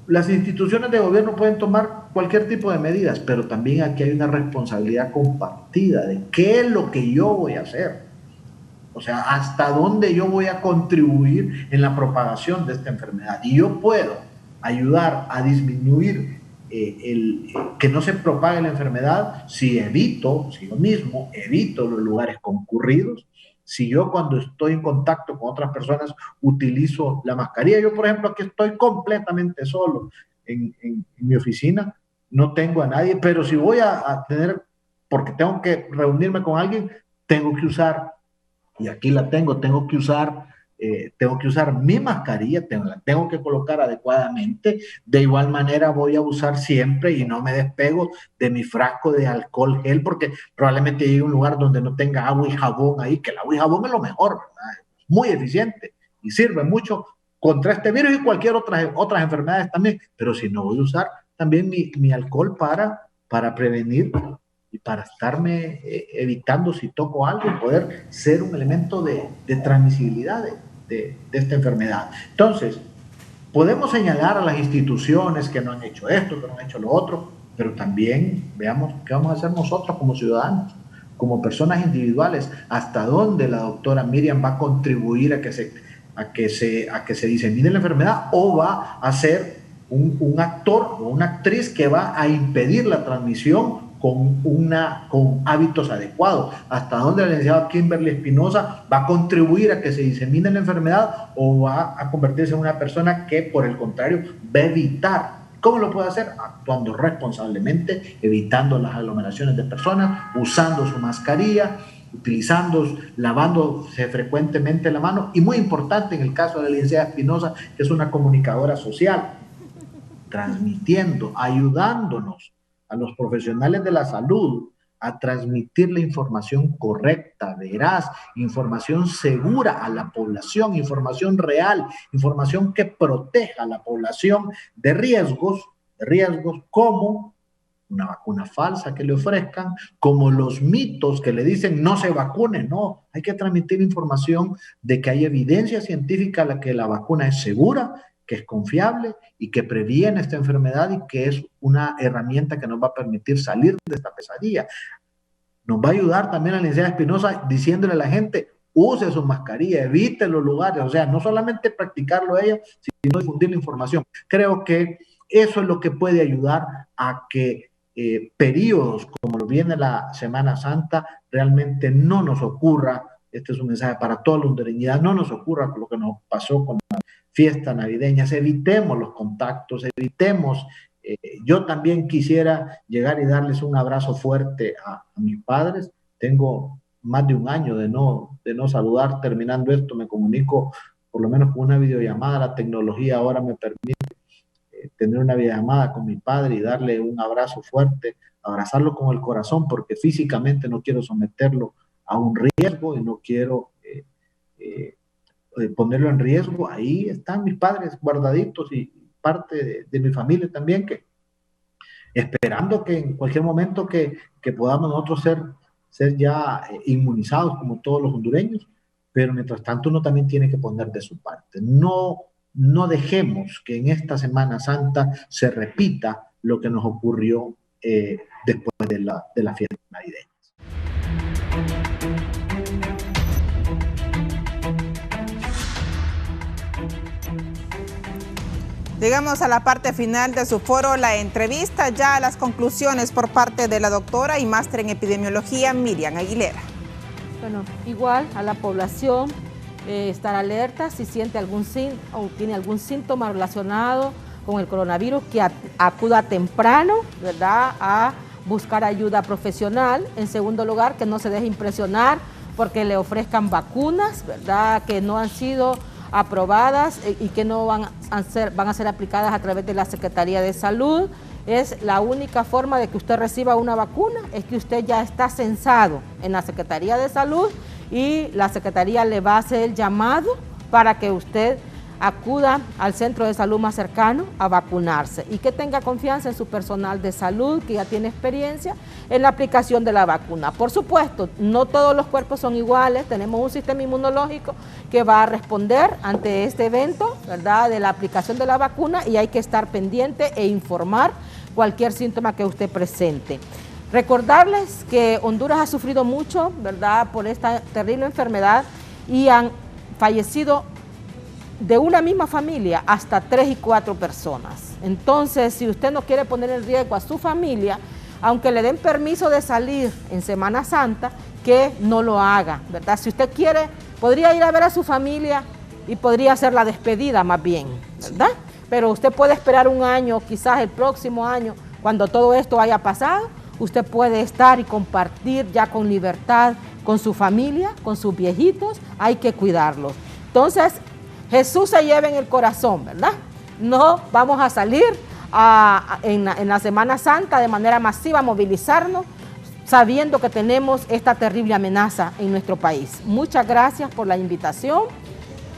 Speaker 4: Las instituciones de gobierno pueden tomar cualquier tipo de medidas, pero también aquí hay una responsabilidad compartida de qué es lo que yo voy a hacer. O sea, hasta dónde yo voy a contribuir en la propagación de esta enfermedad. Y yo puedo ayudar a disminuir que no se propague la enfermedad si yo mismo evito los lugares concurridos, si yo cuando estoy en contacto con otras personas utilizo la mascarilla. Yo, por ejemplo, aquí estoy completamente solo en mi oficina, no tengo a nadie, pero si voy a tener, porque tengo que reunirme con alguien, tengo que usar, y aquí la tengo que usar mi mascarilla, la tengo que colocar adecuadamente. De igual manera voy a usar siempre y no me despego de mi frasco de alcohol gel, porque probablemente llegue a un lugar donde no tenga agua y jabón ahí, que el agua y jabón es lo mejor, ¿verdad? Muy eficiente y sirve mucho contra este virus y cualquier otras enfermedades también, pero si no voy a usar también mi alcohol para prevenir y para estarme evitando si toco algo y poder ser un elemento de transmisibilidad de esta enfermedad. Entonces, podemos señalar a las instituciones que no han hecho esto, que no han hecho lo otro, pero también veamos qué vamos a hacer nosotros como ciudadanos, como personas individuales, hasta dónde la doctora Miriam va a contribuir a que se disemine la enfermedad, o va a ser un actor o una actriz que va a impedir la transmisión con hábitos adecuados. Hasta dónde la licenciada Kimberly Espinosa va a contribuir a que se disemine la enfermedad, o va a convertirse en una persona que, por el contrario, va a evitar. ¿Cómo lo puede hacer? Actuando responsablemente, evitando las aglomeraciones de personas, usando su mascarilla, lavándose frecuentemente la mano, y muy importante en el caso de la licenciada Espinosa, que es una comunicadora social, transmitiendo, ayudándonos a los profesionales de la salud a transmitir la información correcta, veraz, información segura a la población, información real, información que proteja a la población de riesgos como una vacuna falsa que le ofrezcan, como los mitos que le dicen no se vacune. No, hay que transmitir información de que hay evidencia científica de que la vacuna es segura, que es confiable y que previene esta enfermedad, y que es una herramienta que nos va a permitir salir de esta pesadilla. Nos va a ayudar también la licenciada Espinosa diciéndole a la gente, use su mascarilla, evite los lugares, o sea, no solamente practicarlo ella, sino difundir la información. Creo que eso es lo que puede ayudar a que periodos como lo viene la Semana Santa realmente no nos ocurra. Este es un mensaje para toda la hondureñidad, no nos ocurra lo que nos pasó con la fiesta navideñas, evitemos los contactos, evitemos. Yo también quisiera llegar y darles un abrazo fuerte a mis padres. Tengo más de un año de no saludar. Terminando esto me comunico por lo menos con una videollamada. La tecnología ahora me permite tener una videollamada con mi padre y darle un abrazo fuerte, abrazarlo con el corazón, porque físicamente no quiero someterlo a un riesgo y no quiero ponerlo en riesgo. Ahí están mis padres guardaditos y parte de mi familia también, que esperando que en cualquier momento que podamos nosotros ser ya inmunizados como todos los hondureños, pero mientras tanto uno también tiene que poner de su parte. No dejemos que en esta Semana Santa se repita lo que nos ocurrió después de la fiesta navideña.
Speaker 2: Llegamos a la parte final de su foro, la entrevista, ya a las conclusiones por parte de la doctora y máster en epidemiología Miriam Aguilera.
Speaker 5: Bueno, igual a la población estar alerta si siente o tiene algún síntoma relacionado con el coronavirus, que acuda temprano, ¿verdad?, a buscar ayuda profesional. En segundo lugar, que no se deje impresionar porque le ofrezcan vacunas, ¿verdad?, que no han sido aprobadas y que no van a ser aplicadas a través de la Secretaría de Salud. Es la única forma de que usted reciba una vacuna, es que usted ya está censado en la Secretaría de Salud y la Secretaría le va a hacer el llamado para que usted acuda al centro de salud más cercano a vacunarse y que tenga confianza en su personal de salud que ya tiene experiencia en la aplicación de la vacuna. Por supuesto, no todos los cuerpos son iguales, tenemos un sistema inmunológico que va a responder ante este evento, ¿verdad?, de la aplicación de la vacuna, y hay que estar pendiente e informar cualquier síntoma que usted presente. Recordarles que Honduras ha sufrido mucho, ¿verdad?, por esta terrible enfermedad, y han fallecido de una misma familia hasta 3 y 4 personas. Entonces, si usted no quiere poner en riesgo a su familia, aunque le den permiso de salir en Semana Santa, que no lo haga, ¿verdad? Si usted quiere, podría ir a ver a su familia y podría hacer la despedida más bien, ¿verdad? Pero usted puede esperar un año, quizás el próximo año, cuando todo esto haya pasado, usted puede estar y compartir ya con libertad con su familia, con sus viejitos, hay que cuidarlos. Entonces, Jesús se lleva en el corazón, ¿verdad? No vamos a salir en la Semana Santa de manera masiva a movilizarnos, sabiendo que tenemos esta terrible amenaza en nuestro país. Muchas gracias por la invitación,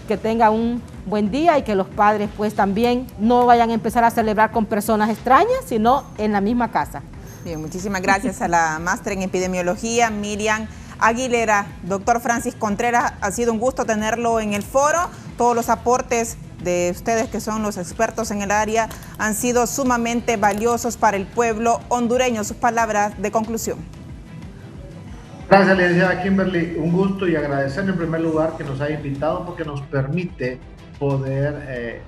Speaker 5: que tenga un buen día y que los padres pues también no vayan a empezar a celebrar con personas extrañas, sino en la misma casa.
Speaker 2: Bien, muchísimas gracias a la máster en epidemiología, Miriam Aguilera. Doctor Francis Contreras, ha sido un gusto tenerlo en el foro. Todos los aportes de ustedes, que son los expertos en el área, han sido sumamente valiosos para el pueblo hondureño. Sus palabras de conclusión.
Speaker 4: Gracias, licenciada Kimberly. Un gusto, y agradecerle en primer lugar que nos haya invitado, porque nos permite poder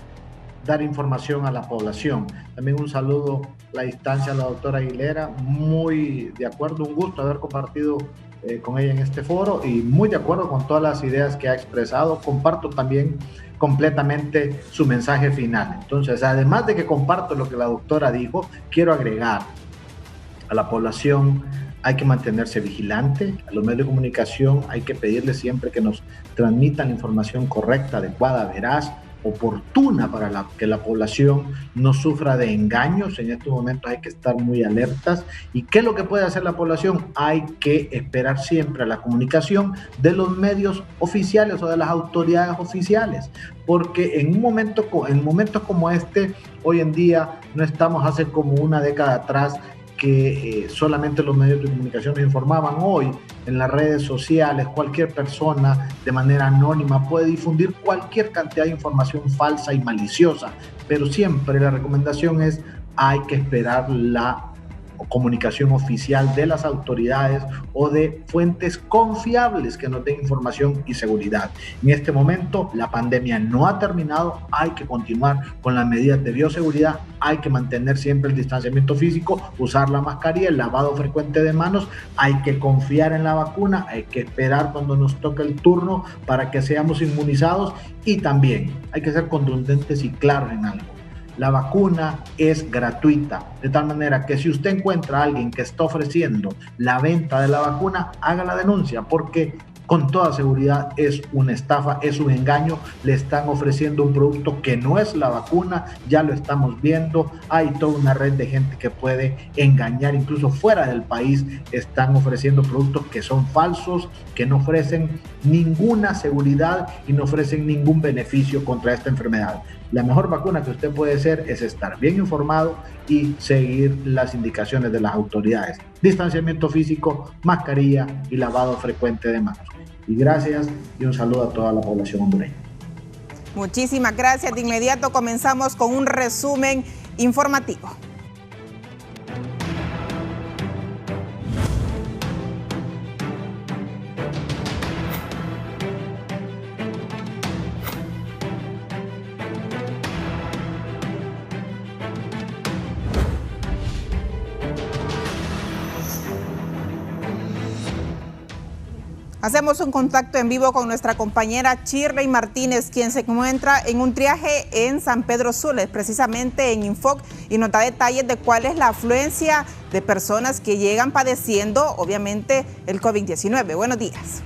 Speaker 4: dar información a la población. También un saludo a la distancia a la doctora Aguilera. Muy de acuerdo, un gusto haber compartido con ella en este foro, y muy de acuerdo con todas las ideas que ha expresado. Comparto también completamente su mensaje final. Entonces, además de que comparto lo que la doctora dijo, quiero agregar a la población: hay que mantenerse vigilante. A los medios de comunicación hay que pedirles siempre que nos transmitan información correcta, adecuada, veraz, oportuna, para que la población no sufra de engaños. En estos momentos hay que estar muy alertas. ¿Y qué es lo que puede hacer la población? Hay que esperar siempre a la comunicación de los medios oficiales o de las autoridades oficiales, porque en momentos como este, hoy en día, no estamos hace como una década atrás, que solamente los medios de comunicación nos informaban. Hoy, en las redes sociales, cualquier persona de manera anónima puede difundir cualquier cantidad de información falsa y maliciosa, pero siempre la recomendación es: hay que esperar la comunicación oficial de las autoridades o de fuentes confiables que nos den información y seguridad. En este momento la pandemia no ha terminado, hay que continuar con las medidas de bioseguridad, hay que mantener siempre el distanciamiento físico, usar la mascarilla, el lavado frecuente de manos, hay que confiar en la vacuna, hay que esperar cuando nos toque el turno para que seamos inmunizados, y también hay que ser contundentes y claros en algo: la vacuna es gratuita, de tal manera que si usted encuentra a alguien que está ofreciendo la venta de la vacuna, haga la denuncia, porque con toda seguridad es una estafa, es un engaño. Le están ofreciendo un producto que no es la vacuna, ya lo estamos viendo. Hay toda una red de gente que puede engañar, incluso fuera del país están ofreciendo productos que son falsos, que no ofrecen ninguna seguridad y no ofrecen ningún beneficio contra esta enfermedad. La mejor vacuna que usted puede hacer es estar bien informado y seguir las indicaciones de las autoridades: distanciamiento físico, mascarilla y lavado frecuente de manos. Y gracias, y un saludo a toda la población hondureña.
Speaker 2: Muchísimas gracias. De inmediato comenzamos con un resumen informativo. Hacemos un contacto en vivo con nuestra compañera Shirley Martínez, quien se encuentra en un triaje en San Pedro Sula, precisamente en Infoc, y nos da detalles de cuál es la afluencia de personas que llegan padeciendo, obviamente, el COVID-19. Buenos días.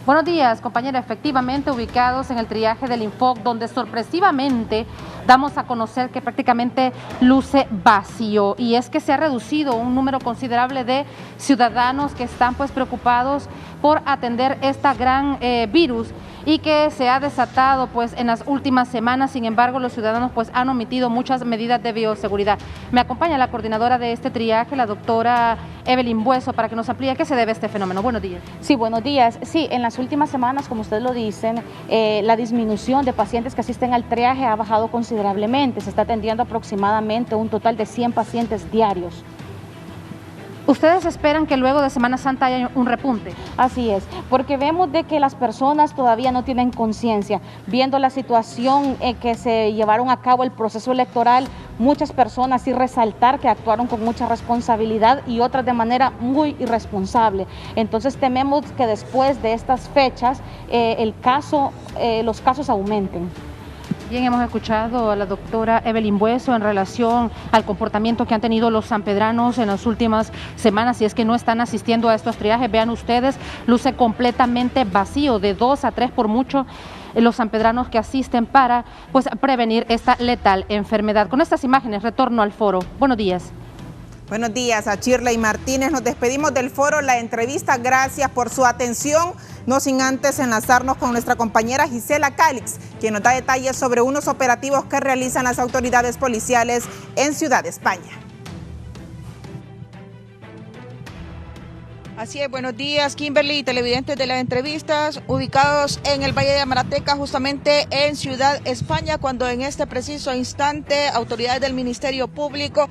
Speaker 6: Buenos días, compañera. Efectivamente, ubicados en el triaje del Infoc, donde sorpresivamente damos a conocer que prácticamente luce vacío, y es que se ha reducido un número considerable de ciudadanos que están pues preocupados por atender esta gran virus. y que se ha desatado pues en las últimas semanas. Sin embargo, los ciudadanos pues han omitido muchas medidas de bioseguridad. Me acompaña la coordinadora de este triaje, la doctora Evelyn Bueso, para que nos amplíe a qué se debe este fenómeno. Buenos días.
Speaker 7: Sí, buenos días. Sí, en las últimas semanas, como ustedes lo dicen, la disminución de pacientes que asisten al triaje ha bajado considerablemente. Se está atendiendo aproximadamente un total de 100 pacientes diarios.
Speaker 6: ¿Ustedes esperan que luego de Semana Santa haya un repunte?
Speaker 7: Así es, porque vemos de que las personas todavía no tienen conciencia. Viendo la situación en que se llevaron a cabo el proceso electoral, muchas personas, sí resaltar que actuaron con mucha responsabilidad y otras de manera muy irresponsable. Entonces tememos que después de estas fechas los casos aumenten.
Speaker 6: Bien, hemos escuchado a la doctora Evelyn Bueso en relación al comportamiento que han tenido los sanpedranos en las últimas semanas. Si es que no están asistiendo a estos triajes, vean ustedes, luce completamente vacío, de 2 a 3 por mucho los sanpedranos que asisten para pues prevenir esta letal enfermedad. Con estas imágenes retorno al foro. Buenos días.
Speaker 2: Buenos días a Shirley Martínez. Nos despedimos del foro La Entrevista. Gracias por su atención. No sin antes enlazarnos con nuestra compañera Gisela Calix, quien nos da detalles sobre unos operativos que realizan las autoridades policiales en Ciudad España.
Speaker 8: Así es, buenos días, Kimberly y televidentes de las entrevistas, ubicados en el Valle de Amarateca, justamente en Ciudad España, cuando en este preciso instante autoridades del Ministerio Público,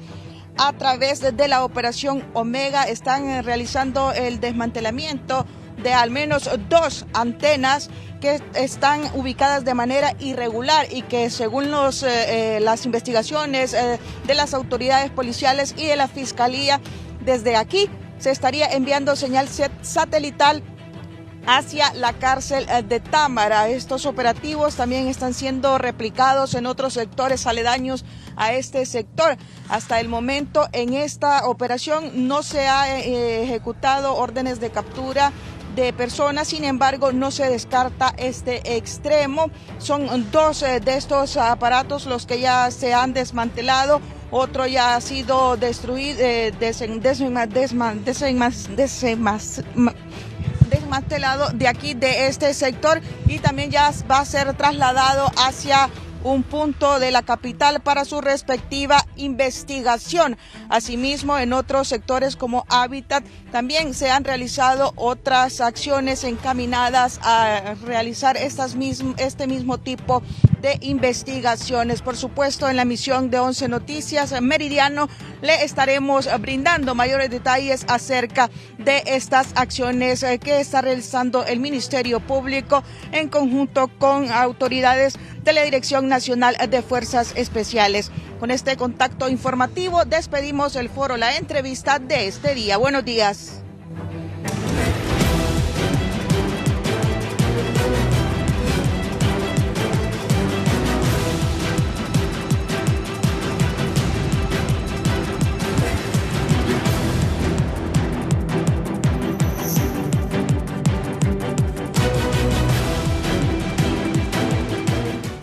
Speaker 8: a través de la operación Omega, están realizando el desmantelamiento de al menos 2 antenas que están ubicadas de manera irregular y que según las investigaciones de las autoridades policiales y de la Fiscalía, desde aquí se estaría enviando señal satelital hacia la cárcel de Támara. Estos operativos también están siendo replicados en otros sectores aledaños a este sector. Hasta el momento en esta operación no se ha ejecutado órdenes de captura de personas, sin embargo no se descarta este extremo. Son 2 de estos aparatos los que ya se han desmantelado, otro ya ha sido destruido, desmantelado de aquí, de este sector, y también ya va a ser trasladado hacia un punto de la capital para su respectiva investigación. Asimismo, en otros sectores como Hábitat también se han realizado otras acciones encaminadas a realizar este mismo tipo de investigaciones. Por supuesto, en la emisión de 11 Noticias Meridiano le estaremos brindando mayores detalles acerca de estas acciones que está realizando el Ministerio Público en conjunto con autoridades de la Dirección Nacional de Fuerzas Especiales. Con este contacto informativo despedimos el foro La Entrevista de este día. Buenos días.